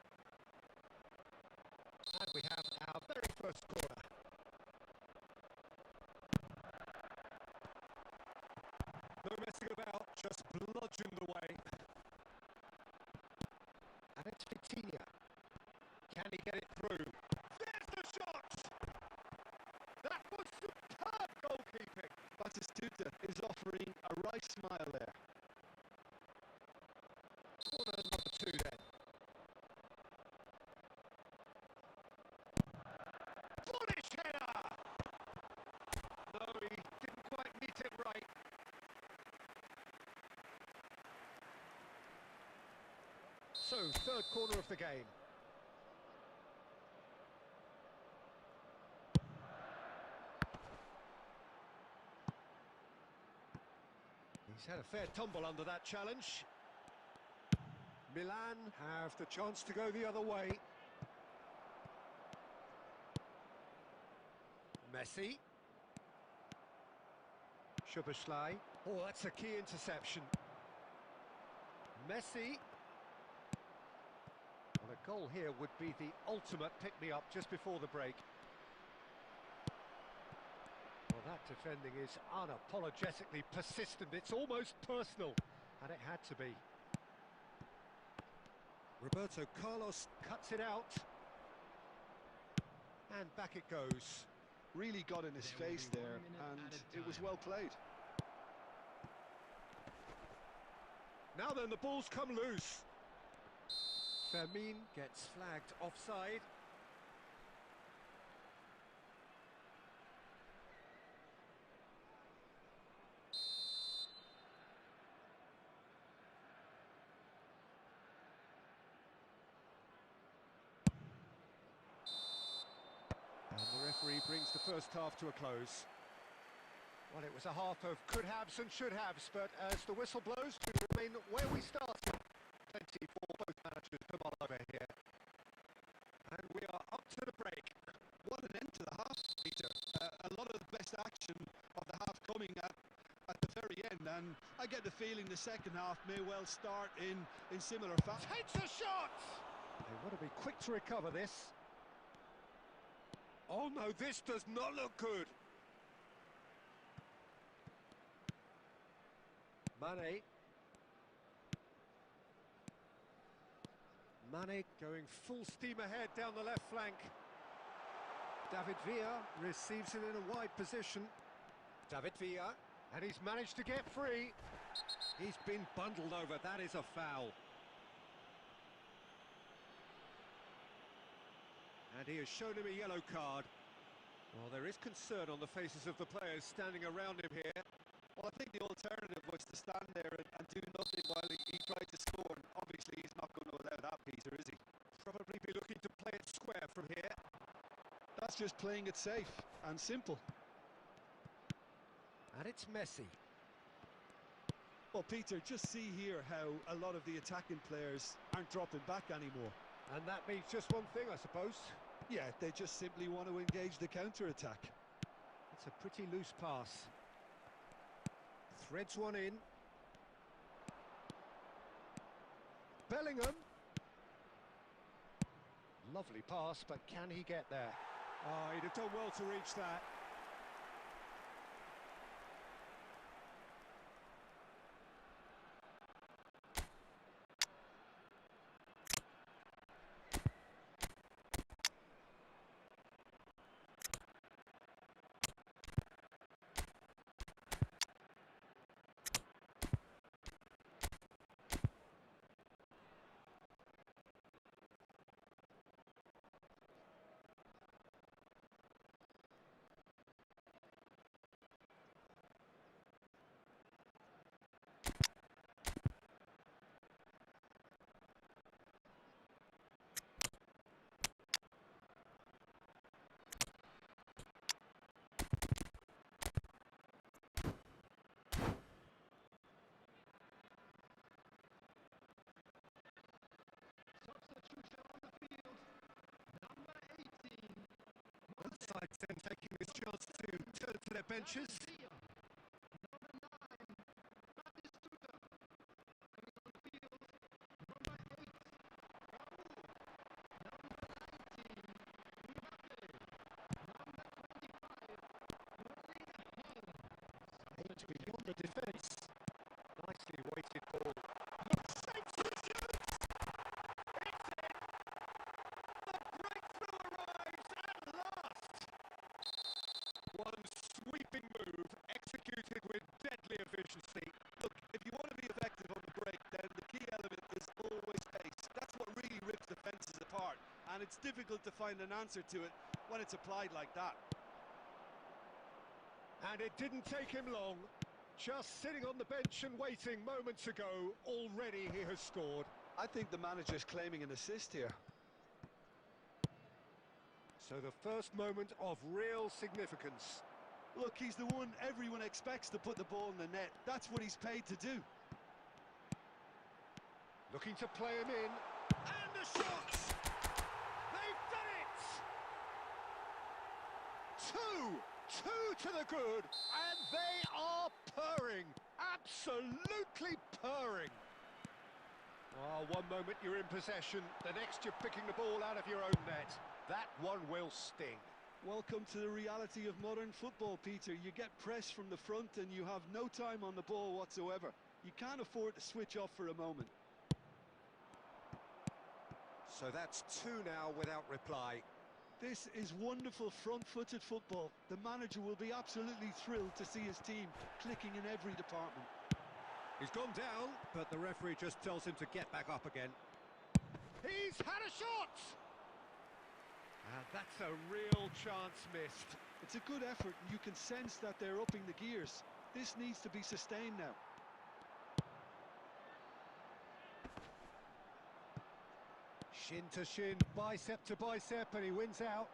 And we have our very first corner. No messing about, just bludgeoned away. And it's Vitinha. Can he get it through? There's the shot! That was superb goalkeeping. Batistuta is offering a right smile there. Corner number 2 then. Bullish header! No, he didn't quite meet it right. So, third corner of the game. He's had a fair tumble under that challenge. Milan have the chance to go the other way. Messi. Szoboszlai. Oh, that's a key interception. Messi. Well, a goal here would be the ultimate pick-me-up just before the break. Well, that defending is unapologetically persistent. It's almost personal, and it had to be. Roberto Carlos cuts it out. And back it goes. Really got in his face there, and it was well played. Now then, the ball's come loose. Fermin gets flagged offside. And the referee brings the first half to a close. Well, it was a half of could-haves and should-haves, but as the whistle blows, we remain where we started. Plenty for both managers. Come on over here. And we are up to the break. What an end to the half, Peter. A lot of the best action of the half coming at the very end, and I get the feeling the second half may well start in similar fashion. Takes a shot! They want to be quick to recover this. Oh no, this does not look good. Mane. Mane going full steam ahead down the left flank. David Villa receives it in a wide position. David Villa, and he's managed to get free. He's been bundled over, that is a foul. And he has shown him a yellow card. Well, there is concern on the faces of the players standing around him here. Well, I think the alternative was to stand there and do nothing while he tried to score. And obviously, he's not going to allow that, Peter, is he? Probably be looking to play it square from here. That's just playing it safe and simple. And it's Messi. Well, Peter, just see here how a lot of the attacking players aren't dropping back anymore. And that means just one thing, I suppose. Yeah, they just simply want to engage the counter-attack. It's a pretty loose pass. Threads one in. Bellingham. Lovely pass, but can he get there? Oh, he'd have done well to reach that. Substitution on the field. Number 18. Both sides then taking this chance to turn to their benches. Number 9. Batistuta. Coming on the field. Number 8. Raul. Number 19. Mbappe. Number 25. Erling Haaland. Aimed beyond the defence. Nicely weighted ball. One sweeping move, executed with deadly efficiency. Look, if you want to be effective on the break, then the key element is always pace. That's what really rips defences apart, and it's difficult to find an answer to it when it's applied like that. And it didn't take him long. Just sitting on the bench and waiting moments ago, already he has scored. I think the manager's claiming an assist here. So the first moment of real significance. Look, he's the one everyone expects to put the ball in the net. That's what he's paid to do. Looking to play him in. And the shots! They've done it! Two to the good, and they are purring. Absolutely purring. Oh, one moment you're in possession, the next you're picking the ball out of your own net. That one will sting. Welcome to the reality of modern football, Peter. You get press from the front and you have no time on the ball whatsoever. You can't afford to switch off for a moment. So that's two now without reply. This is wonderful front-footed football. The manager will be absolutely thrilled to see his team clicking in every department. He's gone down, but the referee just tells him to get back up again. He's had a shot! And that's a real chance missed. It's a good effort, and you can sense that they're upping the gears. This needs to be sustained now. Shin to shin, bicep to bicep, and he wins out.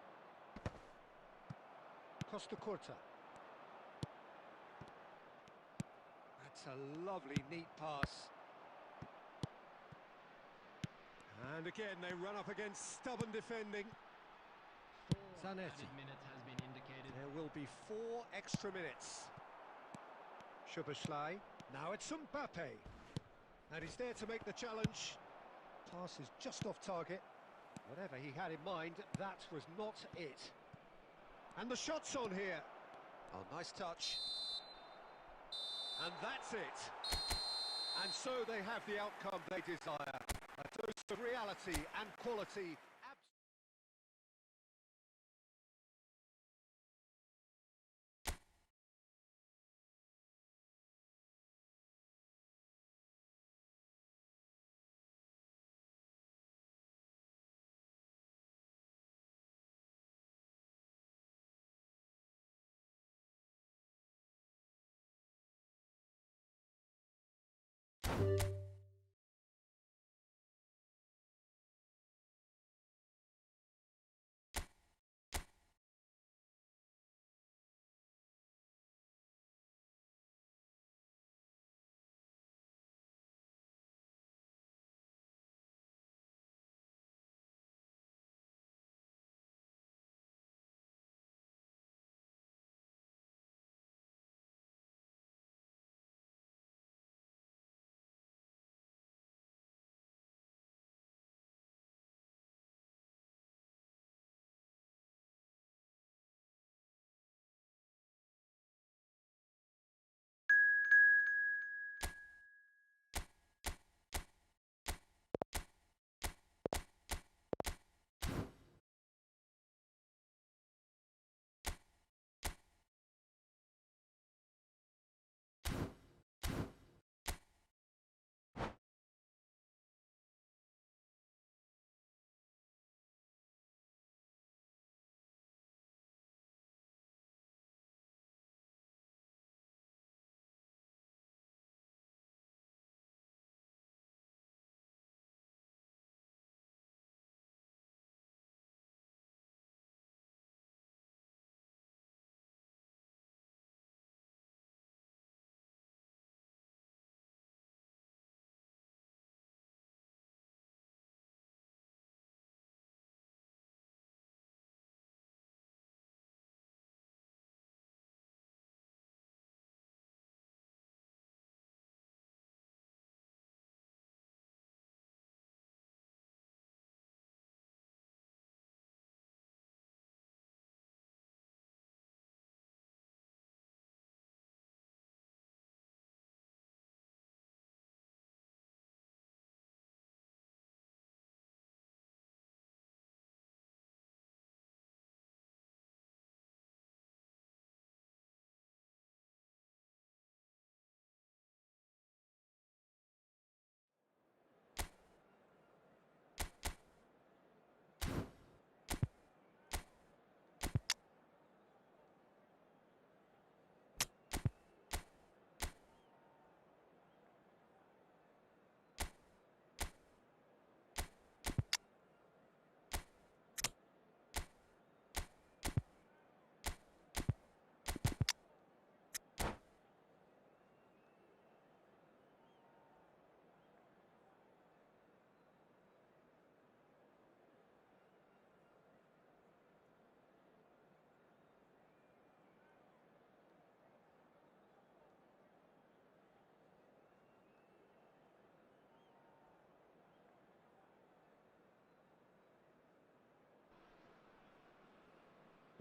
Costa Curta. That's a lovely, neat pass. And again, they run up against stubborn defending. Zanetti. Minute has been indicated. There will be 4 extra minutes. Szoboszlai. Now it's Mbappe. And he's there to make the challenge. Pass is just off target. Whatever he had in mind, that was not it. And the shot's on here. Oh, nice touch. And that's it. And so they have the outcome they desire. A dose of reality and quality.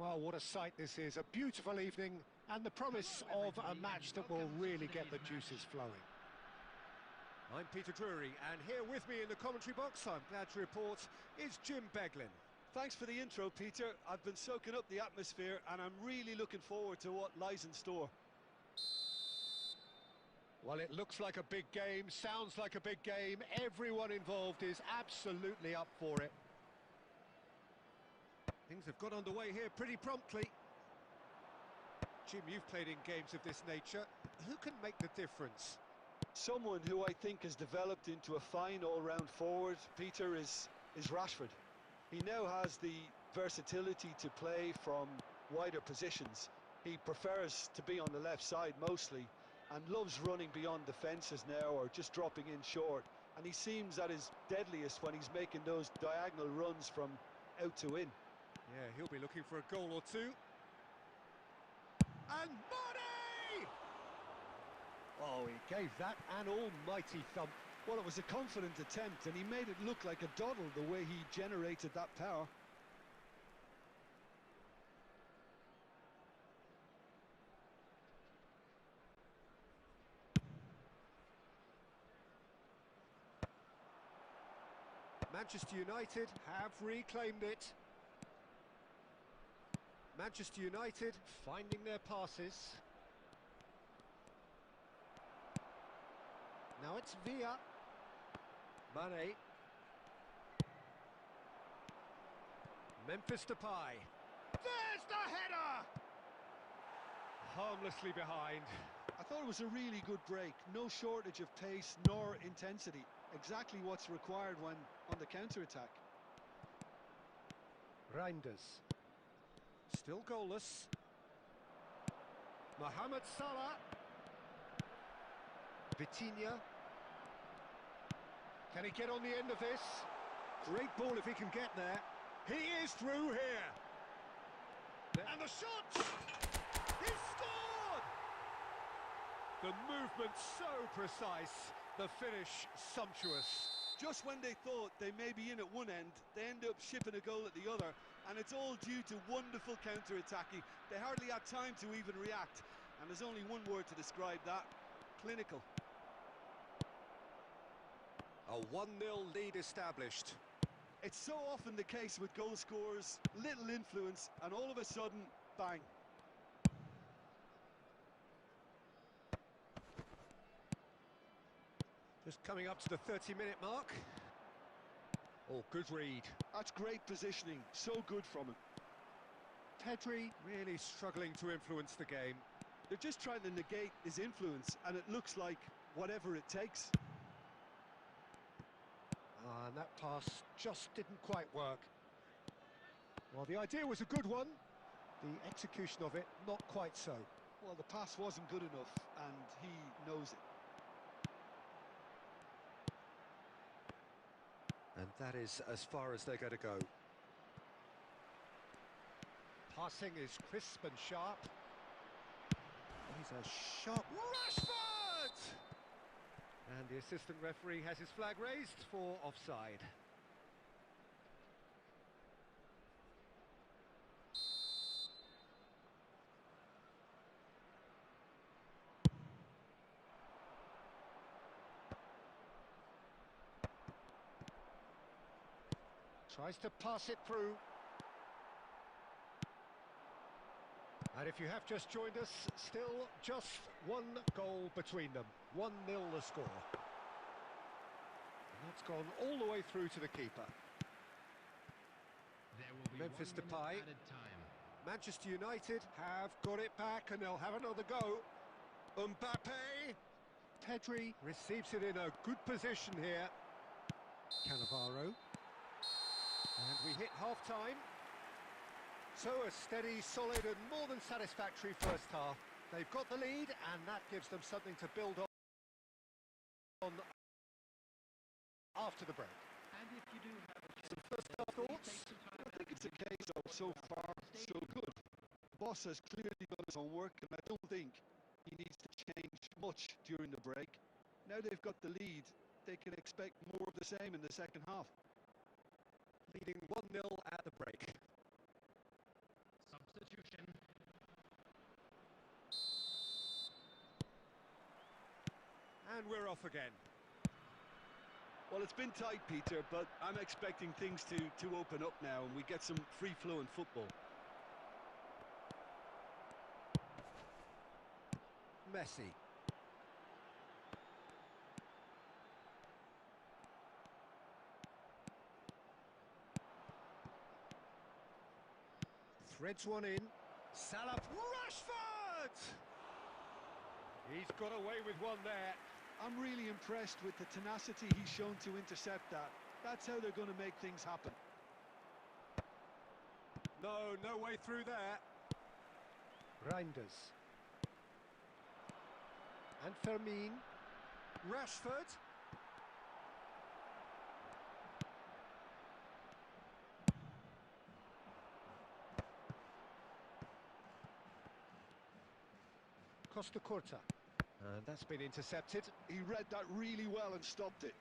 Well, what a sight this is. A beautiful evening and the promise of a match that will really get the juices flowing. I'm Peter Drury, and here with me in the commentary box, I'm glad to report, is Jim Beglin. Thanks for the intro, Peter. I've been soaking up the atmosphere and I'm really looking forward to what lies in store. Well, it looks like a big game, sounds like a big game. Everyone involved is absolutely up for it. Things have got underway here pretty promptly. Jim, you've played in games of this nature. Who can make the difference? Someone who I think has developed into a fine all-round forward, Peter, is Rashford. He now has the versatility to play from wider positions. He prefers to be on the left side mostly and loves running beyond defences now or just dropping in short. And he seems at his deadliest when he's making those diagonal runs from out to in. Yeah, he'll be looking for a goal or two. And Mane! Oh, he gave that an almighty thump. Well, it was a confident attempt and he made it look like a doddle the way he generated that power. Manchester United have reclaimed it. Manchester United finding their passes. Now it's Villa. Mane. Memphis Depay. There's the header! Harmlessly behind. I thought it was a really good break. No shortage of pace nor intensity. Exactly what's required when on the counter-attack. Reinders. Still goalless. Mohamed Salah. Vitinha. Can he get on the end of this? Great ball if he can get there. He is through here. And the shot! He scored! The movement so precise, the finish sumptuous. Just when they thought they may be in at one end, they end up shipping a goal at the other, and it's all due to wonderful counter-attacking. They hardly had time to even react, and there's only one word to describe that: clinical. A 1-0 lead established. It's so often the case with goal scorers, little influence, and all of a sudden, bang. Just coming up to the 30-minute mark. Oh, good read. That's great positioning, so good from him. Pedri really struggling to influence the game. They're just trying to negate his influence, and it looks like whatever it takes. And that pass just didn't quite work. Well, the idea was a good one. The execution of it, not quite so. Well, the pass wasn't good enough, and he knows it. And that is as far as they're going to go. Passing is crisp and sharp. He's a sharp Rashford! And the assistant referee has his flag raised for offside. Tries to pass it through. And if you have just joined us, still just one goal between them. 1-0 the score. And that's gone all the way through to the keeper. There will be Memphis 1 minute Depay. added time. Manchester United have got it back and they'll have another go. Mbappe. Pedri receives it in a good position here. Cannavaro. And we hit half-time. So a steady, solid and more than satisfactory first half. They've got the lead and that gives them something to build on after the break. And if you do have a Some first half thoughts? I think it's a case of so far, so good. The boss has clearly done his homework, and I don't think he needs to change much during the break. Now they've got the lead, they can expect more of the same in the second half. Leading 1-0 at the break. substitution. And we're off again. Well, it's been tight, Peter, but I'm expecting things to open up now and we get some free-flowing football. Messi. Threads one in. Salah. Rashford! He's got away with one there. I'm really impressed with the tenacity he's shown to intercept that. That's how they're going to make things happen. No way through there. Reinders. And Fermin. Rashford. Costa Curta. And that's been intercepted. He read that really well and stopped it.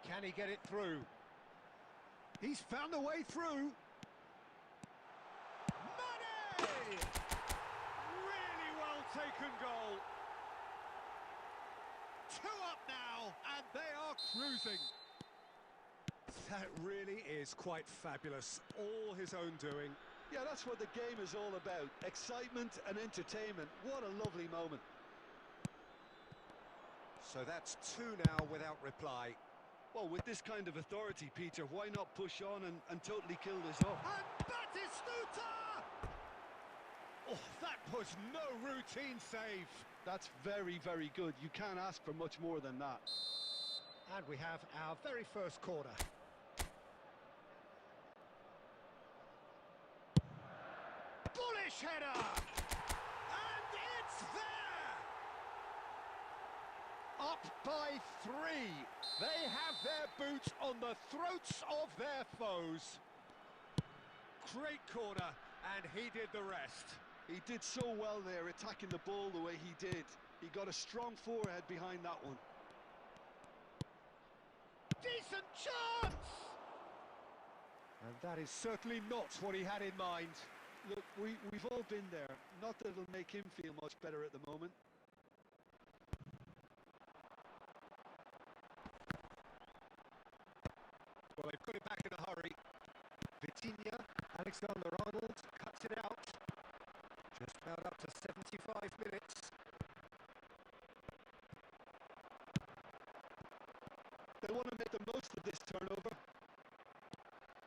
Can he get it through? He's found a way through. Mane! Really well taken goal. 2 up now, and they are cruising. That really is quite fabulous. All his own doing. Yeah, that's what the game is all about. Excitement and entertainment. What a lovely moment. So that's 2 now without reply. Well, with this kind of authority, Peter, why not push on and totally kill this off? And Batistuta! Oh, that was no routine save. That's very, very good. You can't ask for much more than that. And we have our very first corner. Bullish header! And it's there! Up by 3. They have their boots on the throats of their foes. Great corner, and he did the rest. He did so well there, attacking the ball the way he did. He got a strong forehead behind that one. Decent chance! And that is certainly not what he had in mind. Look, we've all been there. Not that it'll make him feel much better at the moment. Well, they put it back in a hurry. Vitinha, Alexander-Arnold cuts it out. Just about up to 75 minutes. They want to make the most of this turnover.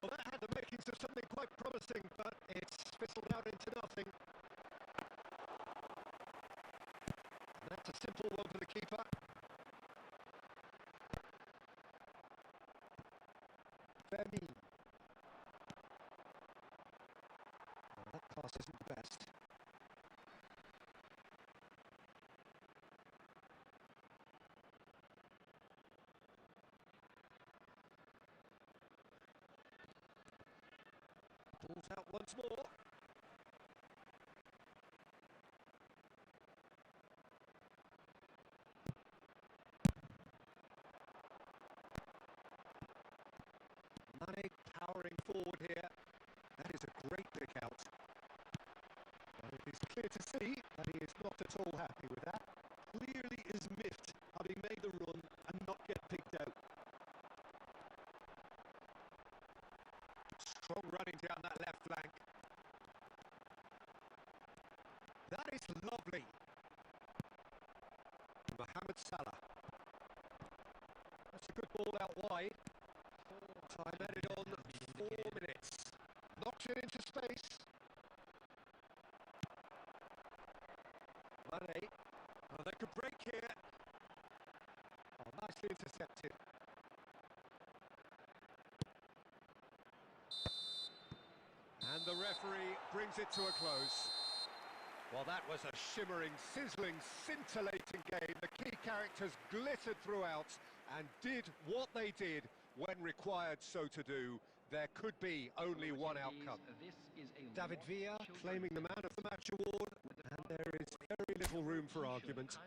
Well, that had the makings of something quite promising, but it's fizzled out into nothing. And that's a simple one for the keeper. Vermin. Well, that pass isn't the best. Ball's out once more. Mane powering forward here. That is a great pick out. And it is clear to see that he is not at all happy with that. Clearly is miffed, having made the run and not get picked out. Strong running down that left flank. That is lovely. Mohamed Salah. That's a good ball out wide. Time added on 4 minutes. Knocks it into space. Mane. Oh, they could break here. Oh, nicely intercepted. And the referee brings it to a close. Well, that was a shimmering, sizzling, scintillating game. The key characters glittered throughout and did what they did when required so to do. There could be only one outcome. David Villa claiming the Man of the Match award, and there is very little room for argument.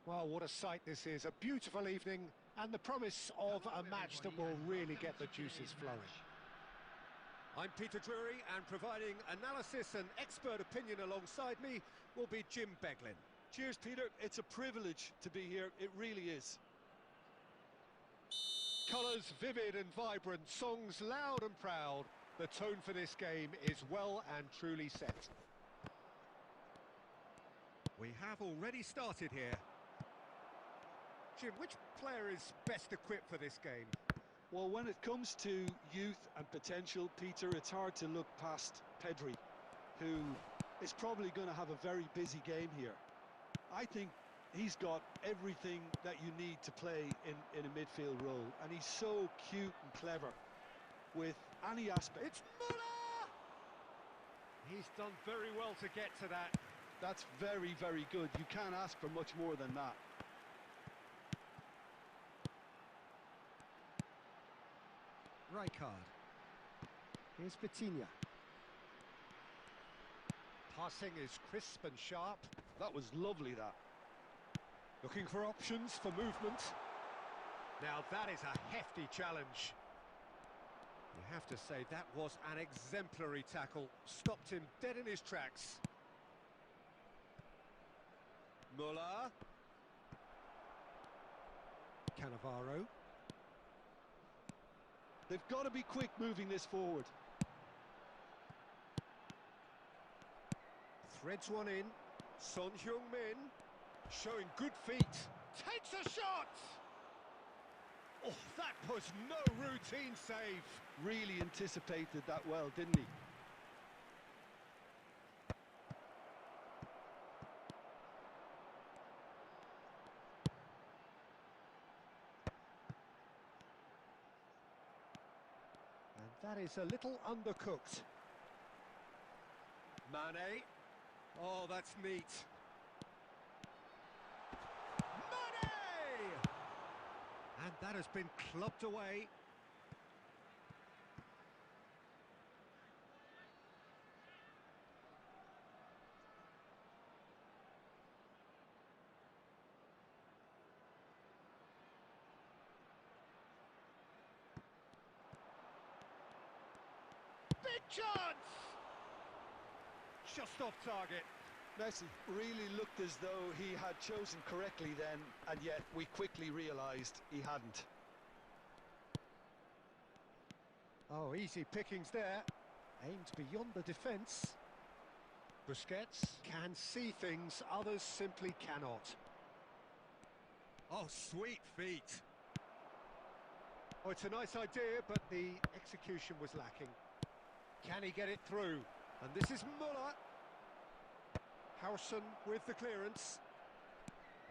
Well, what a sight this is. A beautiful evening and the promise of a match that will really get the juices flowing. I'm Peter Drury, and providing analysis and expert opinion alongside me will be Jim Beglin. Cheers, Peter. It's a privilege to be here. It really is. Colours vivid and vibrant, songs loud and proud. The tone for this game is well and truly set. We have already started here. Jim, which player is best equipped for this game? Well, when it comes to youth and potential, Peter, it's hard to look past Pedri, who is probably going to have a very busy game here. I think he's got everything that you need to play in a midfield role, and he's so cute and clever with any aspect. It's Muller! He's done very well to get to that. That's very, very good. You can't ask for much more than that. Rijkaard. Here's Vitinha. Passing is crisp and sharp. That was lovely, that. Looking for options for movement. Now that is a hefty challenge. You have to say that was an exemplary tackle. Stopped him dead in his tracks. Muller. Cannavaro. They've got to be quick moving this forward. Threads one in. Son Heung-min showing good feet. Takes a shot! Oh, that was no routine save. Really anticipated that well, didn't he? And that is a little undercooked. Mane. Oh, that's neat. Mane! And that has been clubbed away. Big chance! Just off target. Messi really looked as though he had chosen correctly then, and yet we quickly realised he hadn't. Oh, easy pickings there. Aimed beyond the defence. Busquets can see things others simply cannot. Oh, sweet feet. Oh, it's a nice idea, but the execution was lacking. Can he get it through? And this is Muller. Howson with the clearance.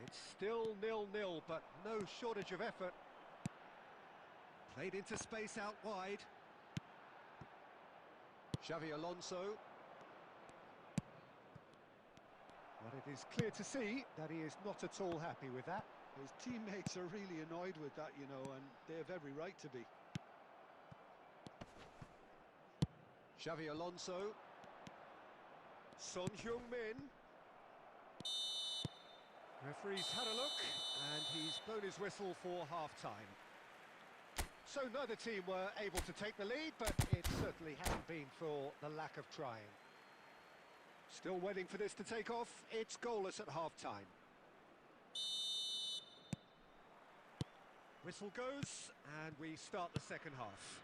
It's still 0-0, but no shortage of effort. Played into space out wide. Xavi Alonso. But it is clear to see that he is not at all happy with that. His teammates are really annoyed with that, you know, and they have every right to be. Xavi Alonso. Son Heung-min. Referee's had a look, and he's blown his whistle for half-time. So neither team were able to take the lead, but it certainly hasn't been for the lack of trying. Still waiting for this to take off. It's goalless at half-time. Whistle goes, and we start the second half.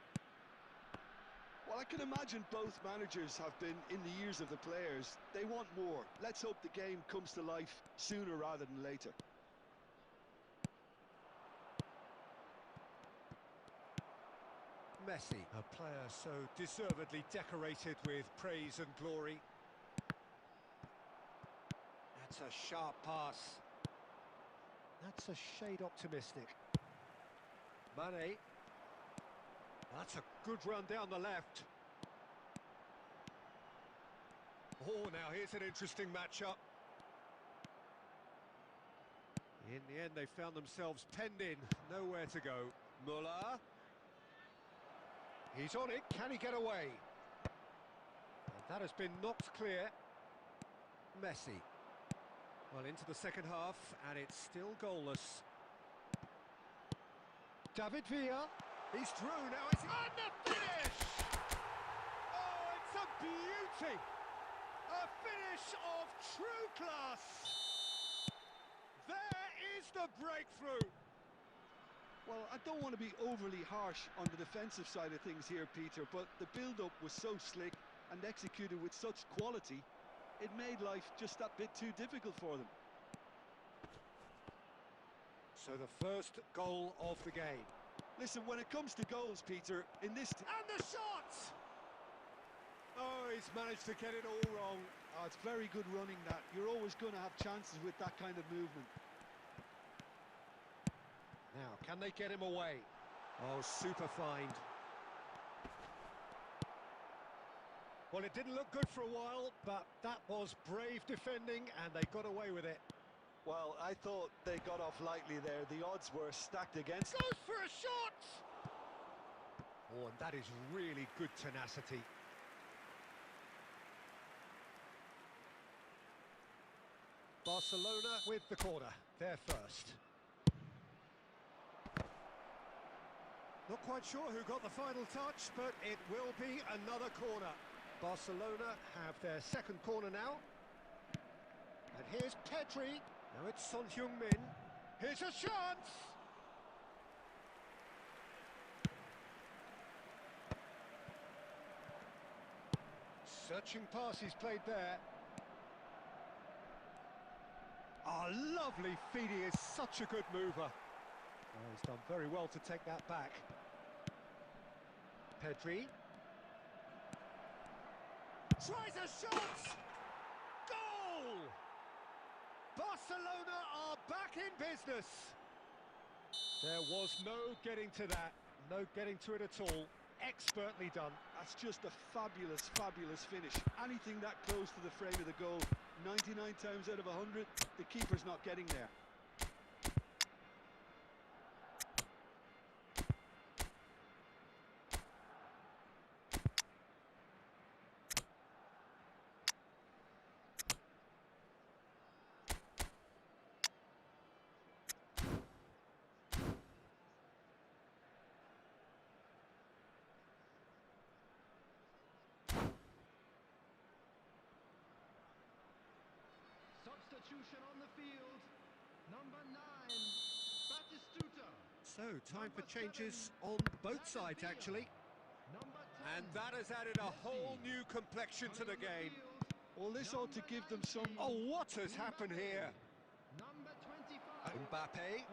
Well, I can imagine both managers have been in the ears of the players. They want more. Let's hope the game comes to life sooner rather than later. Messi, a player so deservedly decorated with praise and glory. That's a sharp pass. That's a shade optimistic. Mane. That's a good run down the left. Oh, now here's an interesting matchup. In the end, they found themselves penned in, nowhere to go. Muller. He's on it, can he get away? And that has been knocked clear. Messi. Well, into the second half, and it's still goalless. David Villa. He's through now, it's on the finish! Oh, it's a beauty! A finish of true class! There is the breakthrough! Well, I don't want to be overly harsh on the defensive side of things here, Peter, but the build-up was so slick and executed with such quality, it made life just that bit too difficult for them. So the first goal of the game. Listen, when it comes to goals, Peter, in this... And the shot! Oh, he's managed to get it all wrong. Oh, it's very good running, that. You're always going to have chances with that kind of movement. Now, can they get him away? Oh, super find. Well, it didn't look good for a while, but that was brave defending, and they got away with it. Well, I thought they got off lightly there. The odds were stacked against them. Goes for a shot! Oh, and that is really good tenacity. Barcelona with the corner. They're first. Not quite sure who got the final touch, but it will be another corner. Barcelona have their second corner now. And here's Pedri. Now it's Son Heung-min. Here's a chance! Searching pass he's played there. Oh, lovely feed. He is such a good mover. Oh, he's done very well to take that back. Pedri. Tries a shot! Goal! Barcelona are back in business. There was no getting to that. No getting to it at all. Expertly done. That's just a fabulous, fabulous finish. Anything that close to the frame of the goal, 99 times out of 100, the keeper's not getting there. Substitution on the field. Number 9, Batistuta. So, time for changes on both sides, actually. Number And that has added a whole new complexion to the game. Well, this ought to give them some... Oh, what has happened here? Number 25. Mbappe.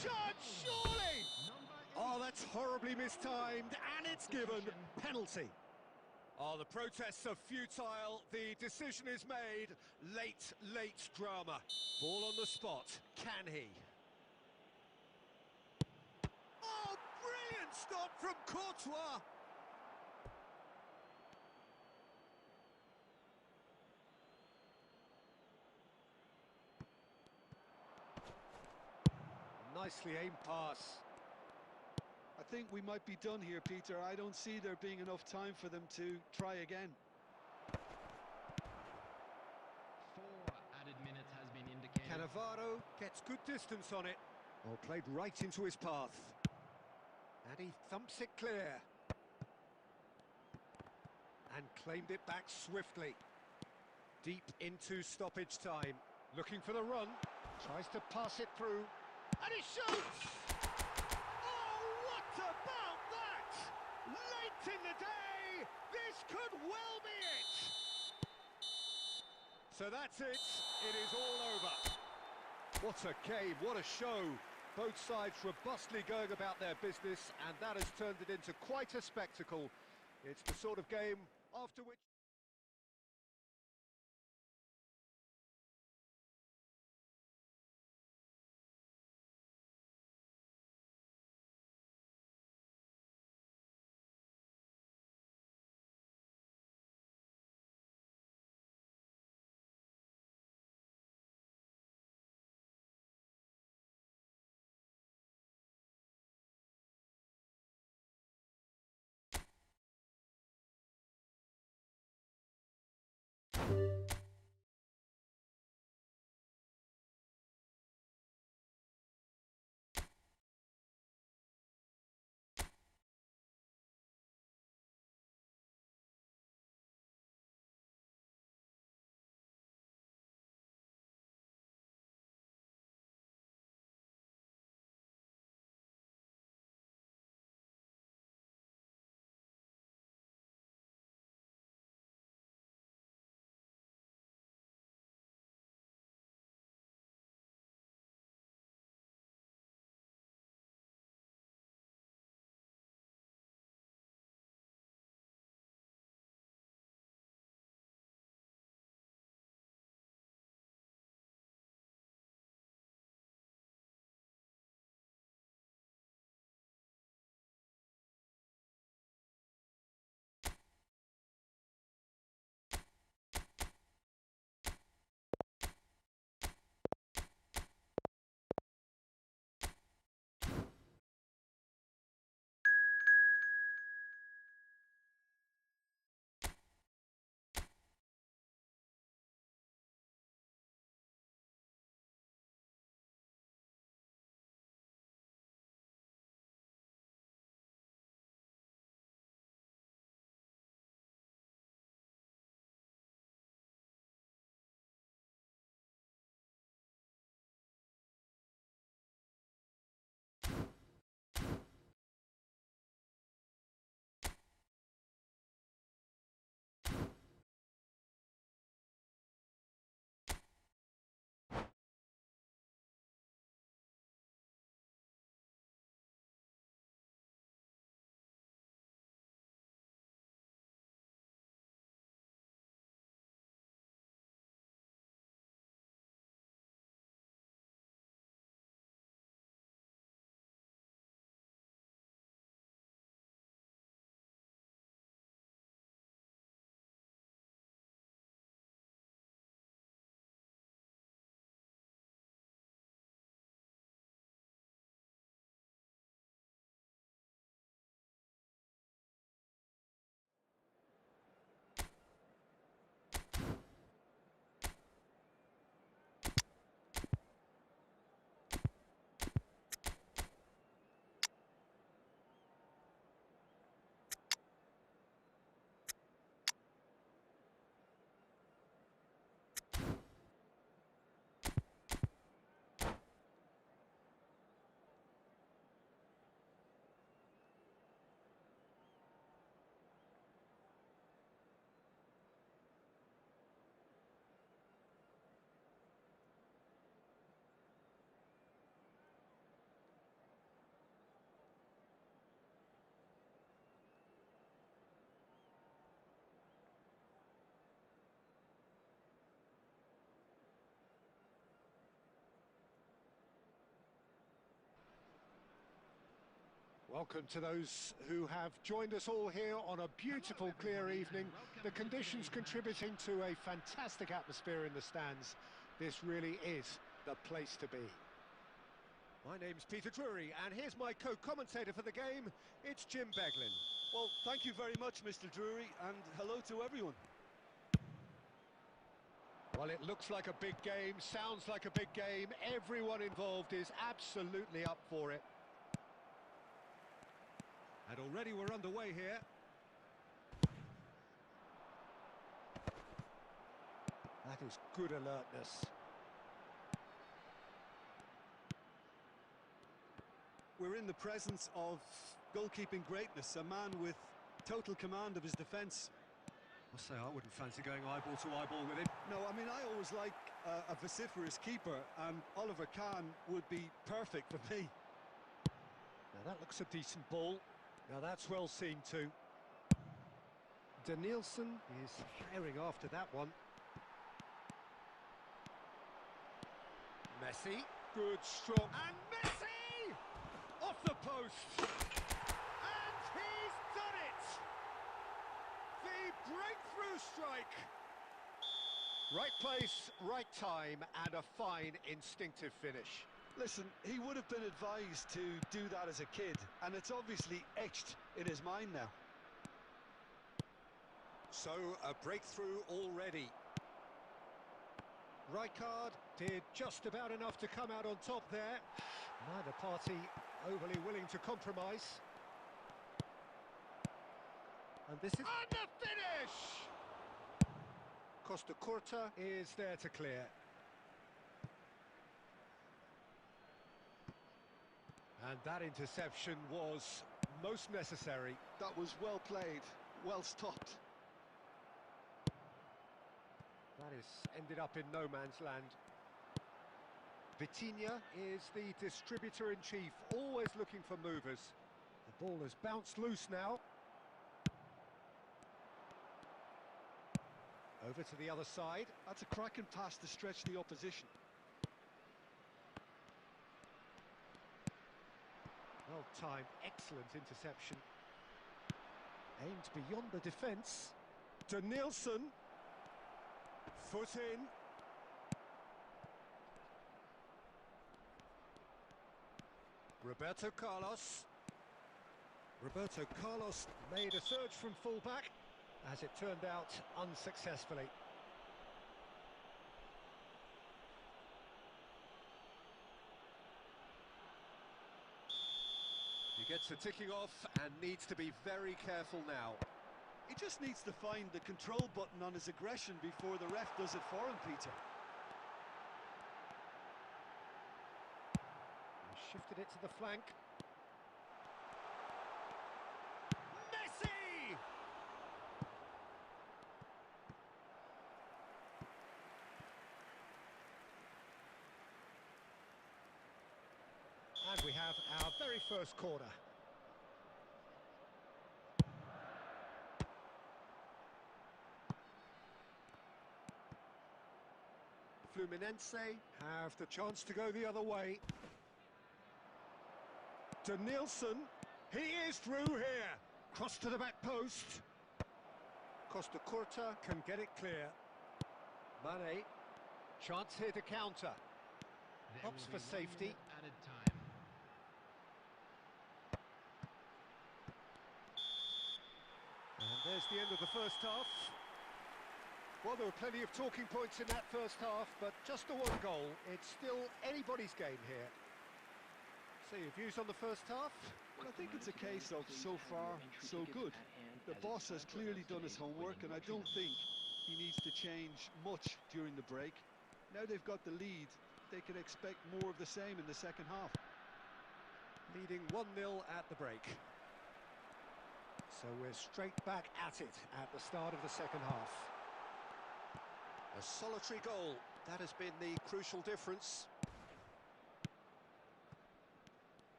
Shot, surely! Oh, that's horribly mistimed, and it's given penalty. Oh, the protests are futile, the decision is made. Late drama. Ball on the spot, can he? Oh, brilliant stop from Courtois! Nicely aimed pass. I think we might be done here, Peter. I don't see there being enough time for them to try again. 4 added minutes has been indicated. Cannavaro gets good distance on it. Oh, played right into his path. And he thumps it clear. And claimed it back swiftly. Deep into stoppage time. Looking for the run. Tries to pass it through. And he shoots! Oh, what about that? Late in the day, this could well be it! So that's it. It is all over. What a game, what a show. Both sides robustly going about their business, and that has turned it into quite a spectacle. It's the sort of game after which... Welcome to those who have joined us all here on a beautiful, clear evening. The conditions contributing to a fantastic atmosphere in the stands. This really is the place to be. My name's Peter Drury, and here's my co-commentator for the game. It's Jim Beglin. Well, thank you very much, Mr. Drury, and hello to everyone. Well, it looks like a big game, sounds like a big game. Everyone involved is absolutely up for it. And already we're underway here. That is good alertness. We're in the presence of goalkeeping greatness, a man with total command of his defence. I'll say I wouldn't fancy going eyeball to eyeball with him. No, I mean, I always like a vociferous keeper, and Oliver Kahn would be perfect for me. Now that looks a decent ball. Now that's well seen too. Danielson is firing after that one. Messi, good strong, and Messi! Off the post! And he's done it! The breakthrough strike! Right place, right time, and a fine instinctive finish. Listen, he would have been advised to do that as a kid, and it's obviously etched in his mind now. So, a breakthrough already. Rijkaard did just about enough to come out on top there. Neither party overly willing to compromise. And this is... And the finish! Costa Curta is there to clear. And that interception was most necessary. That was well played, well stopped. That is ended up in no man's land. Vitinha is the distributor-in-chief, always looking for movers. The ball has bounced loose now. Over to the other side. That's a cracking pass to stretch the opposition. Well-timed, excellent interception. Aimed beyond the defence. Danielson. Foot in. Roberto Carlos. Roberto Carlos made a surge from fullback, as it turned out unsuccessfully. He gets the ticking off and needs to be very careful now. He just needs to find the control button on his aggression before the ref does it for him, Peter. He shifted it to the flank. Messi! And we have our very first corner. Fluminense have the chance to go the other way. Danielson, he is through here. Cross to the back post. Costa Curta can get it clear. Mane, chance here to counter. Hops for safety. Added time. And there's the end of the first half. Well, there were plenty of talking points in that first half, but just the one goal. It's still anybody's game here. So your views on the first half? Well, I think it's a case of so far, so good. The boss has clearly done his homework, and I don't think he needs to change much during the break. Now they've got the lead, they can expect more of the same in the second half. Leading 1-0 at the break. So we're straight back at it at the start of the second half. A solitary goal, that has been the crucial difference.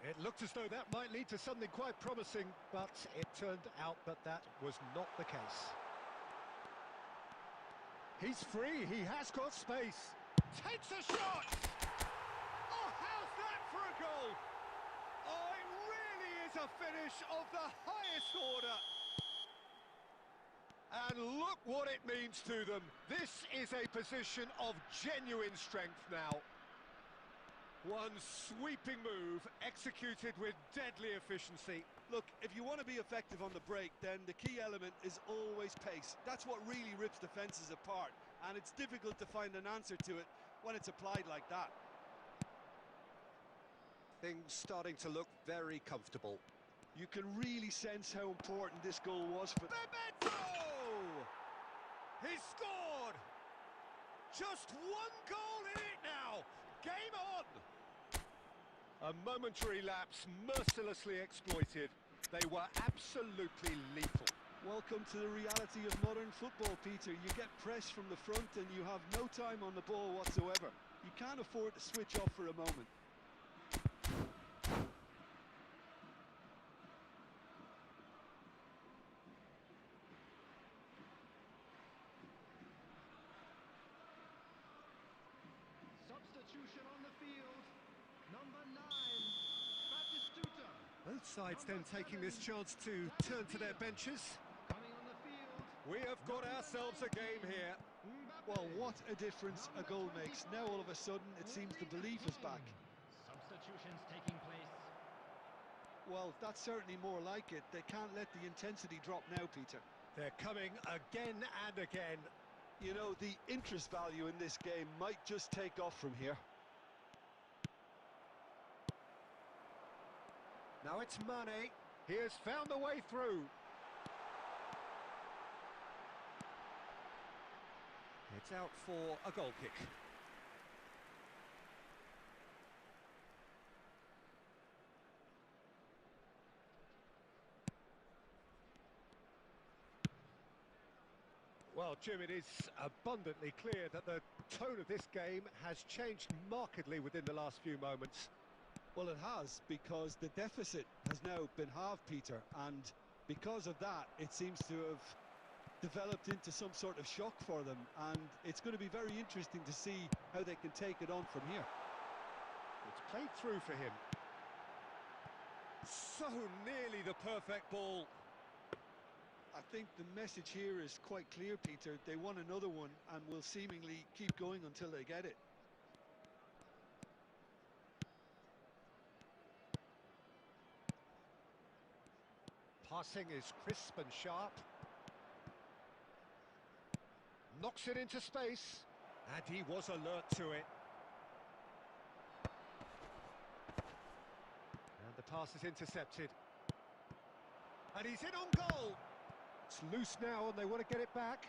It looked as though that might lead to something quite promising, but it turned out that was not the case. He's free, he has got space. Takes a shot! Oh, how's a finish of the highest order. And look what it means to them. This is a position of genuine strength now. One sweeping move, executed with deadly efficiency. Look, if you want to be effective on the break, then the key element is always pace. That's what really rips defences apart, and it's difficult to find an answer to it when it's applied like that. Things starting to look very comfortable. You can really sense how important this goal was for... Bebeto! He scored! Just one goal in it now! Game on! A momentary lapse mercilessly exploited. They were absolutely lethal. Welcome to the reality of modern football, Peter. You get press from the front and you have no time on the ball whatsoever. You can't afford to switch off for a moment. Substitution on the field. Number 9, Batistuta. Both sides then taking this chance to turn to their benches. Coming on the field. We have got ourselves a game here. Well, what a difference a goal makes. Now all of a sudden it seems the belief is back. Substitutions taking place. Well, that's certainly more like it. They can't let the intensity drop now, Peter. They're coming again and again. You know, the interest value in this game might just take off from here. Now it's Mane. He has found the way through. It's out for a goal kick. Well, Jim, it is abundantly clear that the tone of this game has changed markedly within the last few moments. Well, it has, because the deficit has now been halved, Peter, and because of that, it seems to have developed into some sort of shock for them, and it's going to be very interesting to see how they can take it on from here. It's played through for him. So nearly the perfect ball. I think the message here is quite clear, Peter. They want another one and will seemingly keep going until they get it. Passing is crisp and sharp. Knocks it into space. And he was alert to it. And the pass is intercepted. And he's in on goal. It's loose now and they want to get it back.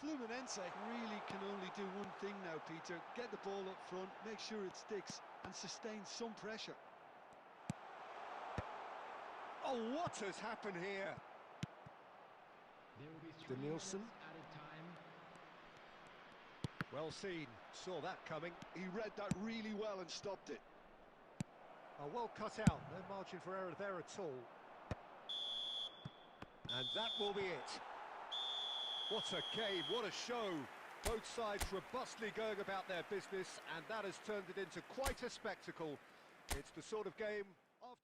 Fluminense really can only do one thing now, Peter. Get the ball up front, make sure it sticks and sustain some pressure. Oh, what has happened here? There will be To 3 Nielsen. minutes added time. Well seen, saw that coming. He read that really well and stopped it. Oh, well cut out, no margin for error there at all. And that will be it. What a game, what a show. Both sides robustly going about their business, and that has turned it into quite a spectacle. It's the sort of game after...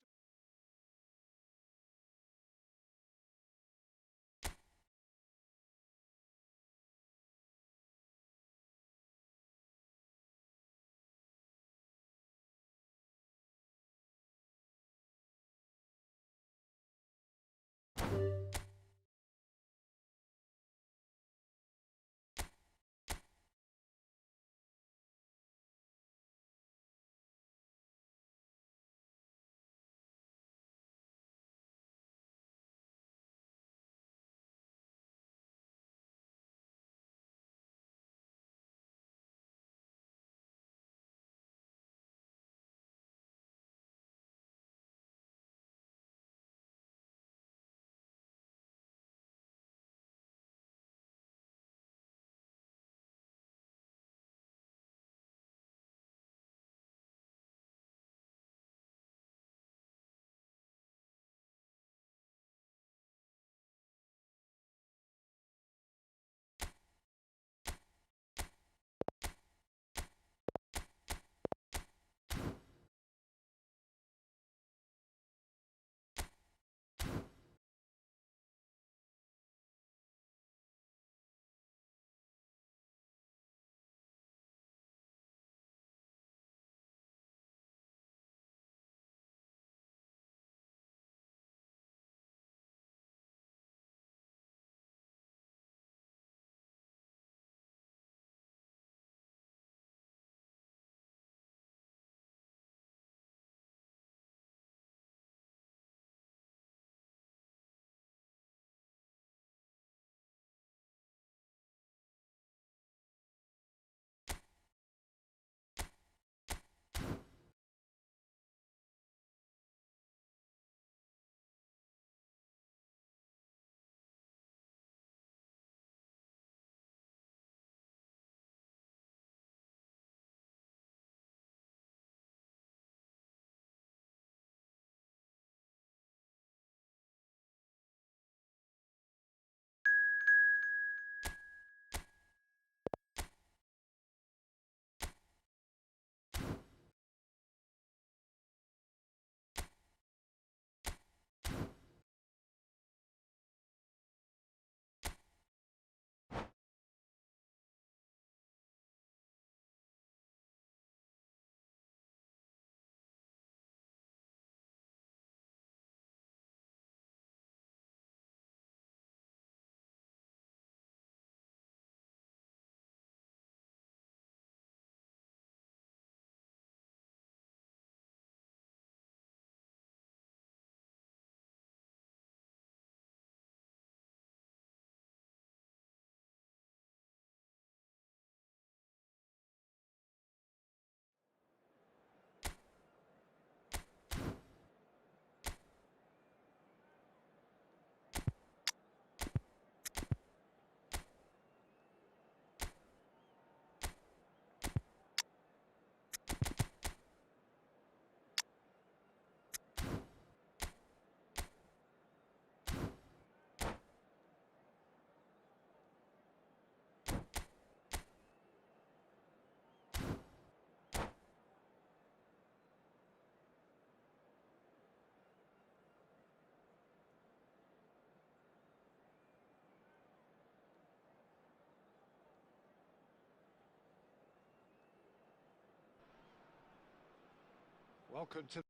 Welcome to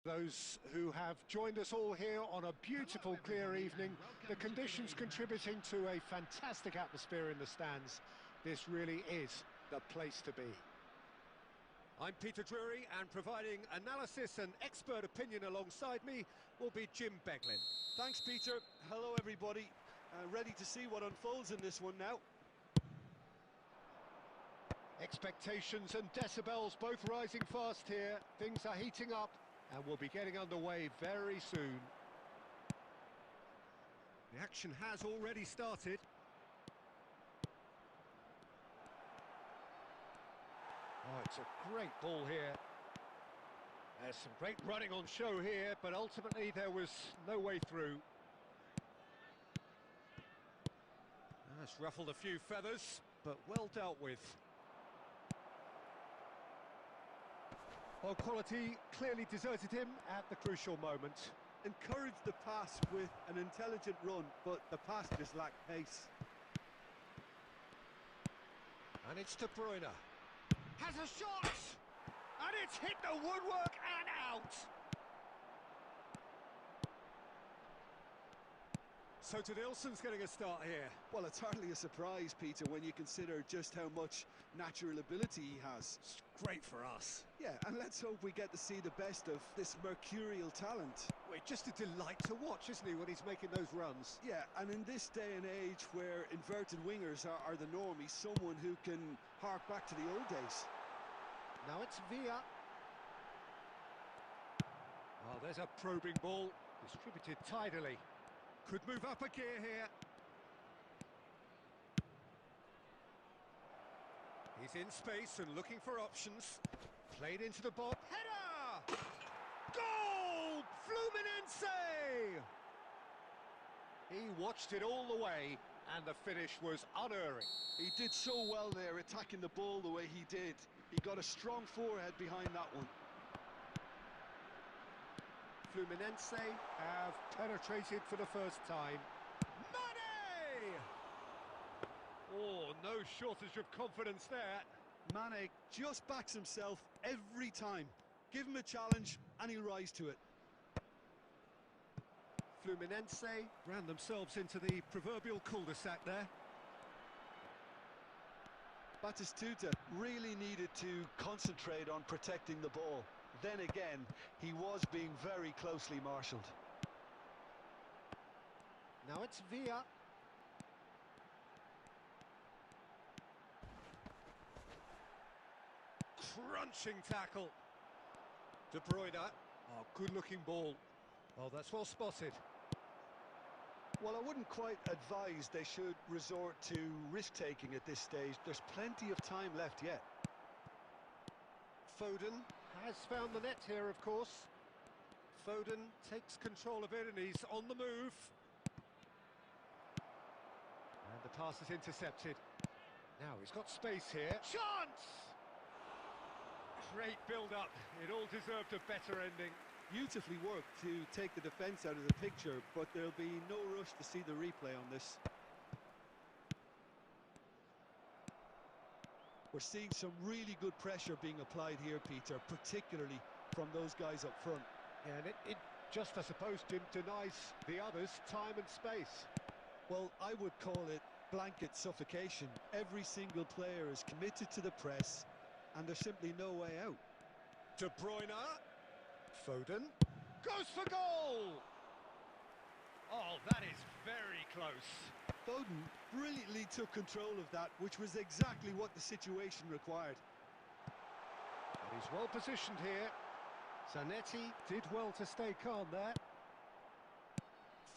those who have joined us all here on a beautiful, clear evening. The conditions contributing to a fantastic atmosphere in the stands. This really is the place to be. I'm Peter Drury, and providing analysis and expert opinion alongside me will be Jim Beglin. Thanks, Peter. Hello, everybody. Ready to see what unfolds in this one now. Expectations and decibels both rising fast here. Things are heating up and we'll be getting underway very soon. The action has already started. Oh, it's a great ball here. There's some great running on show here, but ultimately there was no way through. That's ruffled a few feathers, but well dealt with. Well, quality clearly deserted him at the crucial moment. Encouraged the pass with an intelligent run, but the pass just lacked pace. And it's De Bruyne. Has a shot! And it's hit the woodwork and out! So Nilsson's getting a start here. Well, it's hardly a surprise, Peter, when you consider just how much natural ability he has. It's great for us. Yeah, and let's hope we get to see the best of this mercurial talent. Well, it's just a delight to watch, isn't he, when he's making those runs? Yeah, and in this day and age where inverted wingers are the norm, he's someone who can hark back to the old days. Now it's Villa. Oh, there's a probing ball, distributed tidily. Could move up a gear here. He's in space and looking for options. Played into the box. Header! Goal! Fluminense! He watched it all the way, and the finish was unerring. He did so well there, attacking the ball the way he did. He got a strong forehead behind that one. Fluminense have penetrated for the first time. Mane! Oh, no shortage of confidence there. Mane just backs himself every time. Give him a challenge and he'll rise to it. Fluminense ran themselves into the proverbial cul-de-sac there. Batistuta really needed to concentrate on protecting the ball. Then again, he was being very closely marshalled. Now it's Villa. Crunching tackle. De Bruyne. Oh, good-looking ball. Oh, that's well spotted. Well, I wouldn't quite advise they should resort to risk-taking at this stage. There's plenty of time left yet. Foden has found the net here, of course. Foden takes control of it and he's on the move. And the pass is intercepted. Now he's got space here. Chance! Great build-up. It all deserved a better ending. Beautifully worked to take the defence out of the picture, but there'll be no rush to see the replay on this. We're seeing some really good pressure being applied here, Peter, particularly from those guys up front. Yeah, and it just, I suppose, Jim, denies the others time and space. Well, I would call it blanket suffocation. Every single player is committed to the press, and there's simply no way out. De Bruyne. Foden goes for goal! Oh, that is very close. Foden brilliantly took control of that, which was exactly what the situation required. And he's well positioned here. Zanetti did well to stay calm there.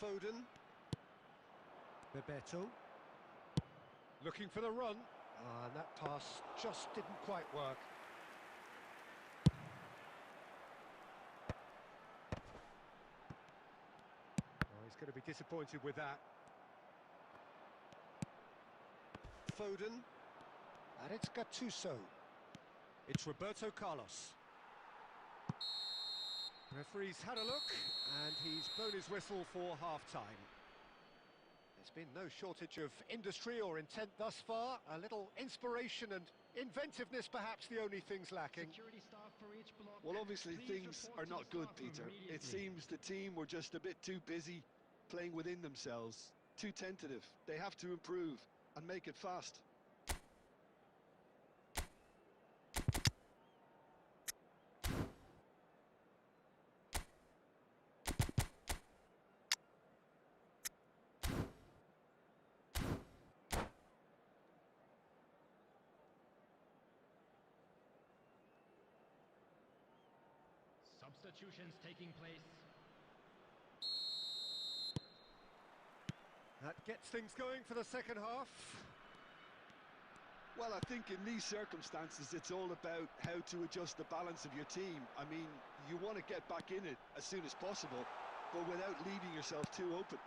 Foden. Bebeto. Looking for the run. And that pass just didn't quite work. Going to be disappointed with that. Foden. And it's Gattuso. It's Roberto Carlos. Referee's had a look, and he's blown his whistle for half-time. There's been no shortage of industry or intent thus far. A little inspiration and inventiveness, perhaps the only things lacking. Security staff for pitch block. Well, and obviously please things report are to the not good, staff room Peter. It immediately. seems the team were just a bit too busy playing within themselves, too tentative. They have to improve and make it fast. Substitutions taking place. That gets things going for the second half. Well, I think in these circumstances, it's all about how to adjust the balance of your team. I mean, you want to get back in it as soon as possible, but without leaving yourself too open.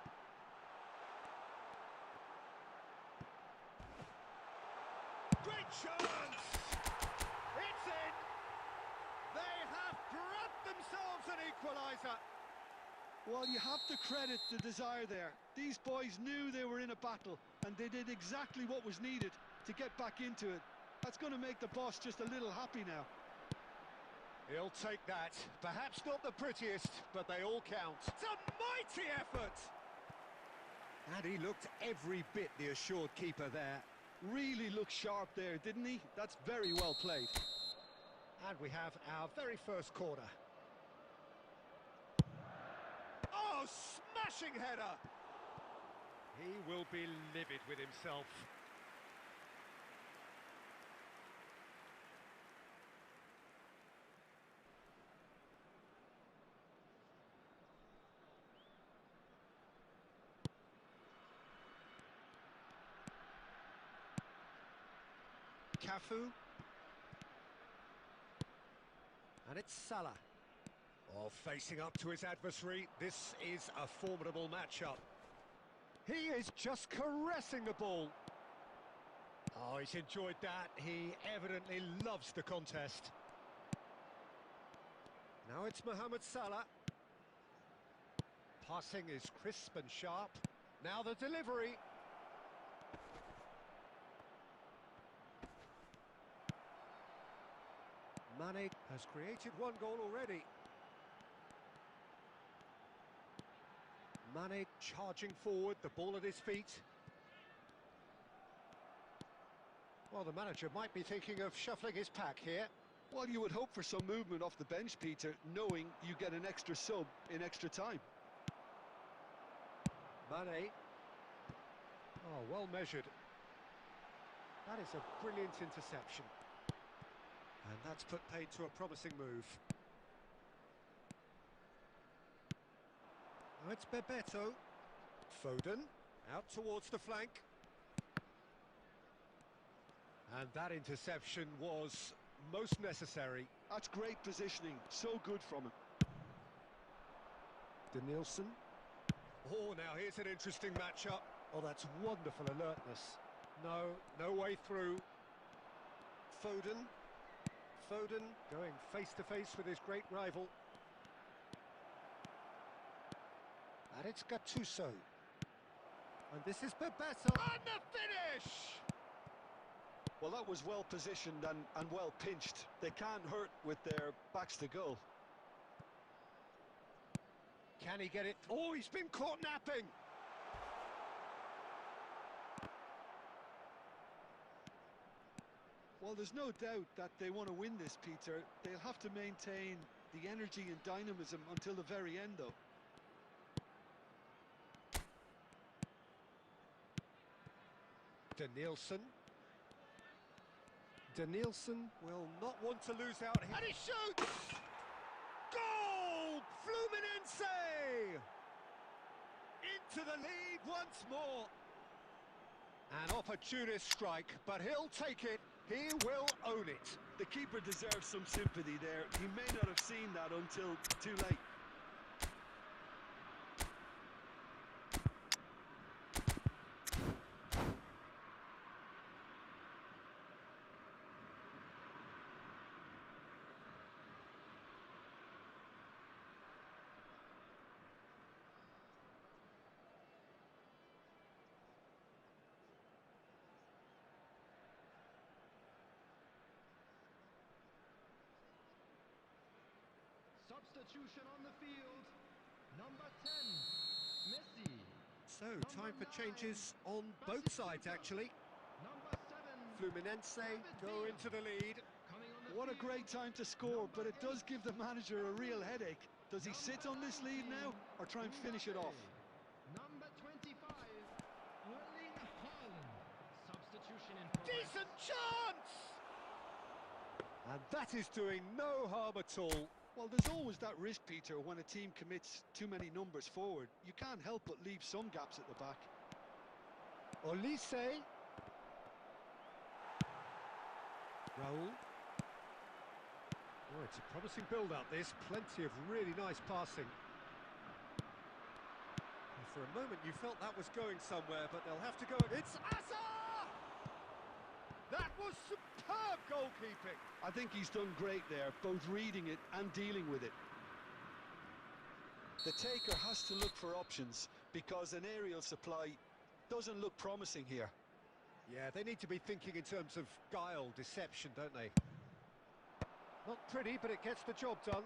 Great chance! It's in! They have grabbed themselves an equaliser. Well, you have to credit the desire there. These boys knew they were in a battle, and they did exactly what was needed to get back into it. That's going to make the boss just a little happy now. He'll take that. Perhaps not the prettiest, but they all count. It's a mighty effort! And he looked every bit the assured keeper there. Really looked sharp there, didn't he? That's very well played. And we have our very first corner. Oh, smashing header! He will be livid with himself. Cafu. And it's Salah. Oh, facing up to his adversary, this is a formidable matchup. He is just caressing the ball. Oh, he's enjoyed that. He evidently loves the contest. Now it's Mohamed Salah. Passing is crisp and sharp. Now the delivery. Mane has created one goal already. Mane charging forward, the ball at his feet. Well, the manager might be thinking of shuffling his pack here. Well, you would hope for some movement off the bench, Peter, knowing you get an extra sub in extra time. Mane. Oh, well measured. That is a brilliant interception. And that's put paid to a promising move. Now it's Bebeto. Foden, out towards the flank. And that interception was most necessary. That's great positioning, so good from him. Danielson. Oh, now here's an interesting matchup. Oh, that's wonderful alertness. No way through. Foden. Foden going face to face with his great rival. And it's Gattuso. And this is Bebeto. And the finish! Well, that was well positioned and well pinched. They can't hurt with their backs to goal. Can he get it? Oh, he's been caught napping! Well, there's no doubt that they want to win this, Peter. They'll have to maintain the energy and dynamism until the very end, though. Danielson. Danielson will not want to lose out here. And he shoots! Goal! Fluminense! Into the lead once more. An opportunist strike, but he'll take it. He will own it. The keeper deserves some sympathy there. He may not have seen that until too late. Substitution on the field. Number 10, Messi. So, time for changes on both sides, actually. Number 7, Fluminense go into the lead. coming on the What a field. great time to score, but it does give the manager a real headache. Does he sit on this lead now or try and finish it off? Number 25, Erling Haaland. Substitution in progress. Decent chance! And that is doing no harm at all. Well, there's always that risk, Peter, when a team commits too many numbers forward. You can't help but leave some gaps at the back. Olise. Raul. Oh, it's a promising build-up, this. Plenty of really nice passing. And for a moment you felt that was going somewhere, but they'll have to go... It's Asa! That was superb goalkeeping! I think he's done great there, both reading it and dealing with it. The taker has to look for options because an aerial supply doesn't look promising here. Yeah, they need to be thinking in terms of guile, deception, don't they? Not pretty, but it gets the job done.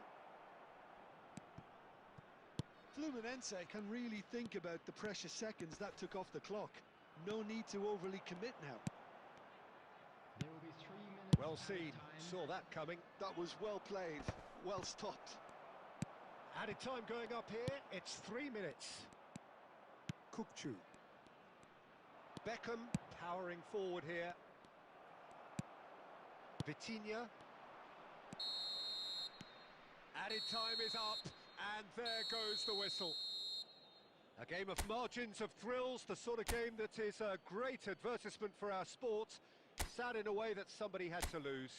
Fluminense can really think about the precious seconds that took off the clock. No need to overly commit now. There will be 3 minutes. Well added seen, time. saw that coming. That was well played, well stopped. Added time going up here, it's 3 minutes. Kukçu. Beckham powering forward here. Vitinha. Added time is up, and there goes the whistle. A game of margins, of thrills, the sort of game that is a great advertisement for our sport. Sad in a way that somebody had to lose.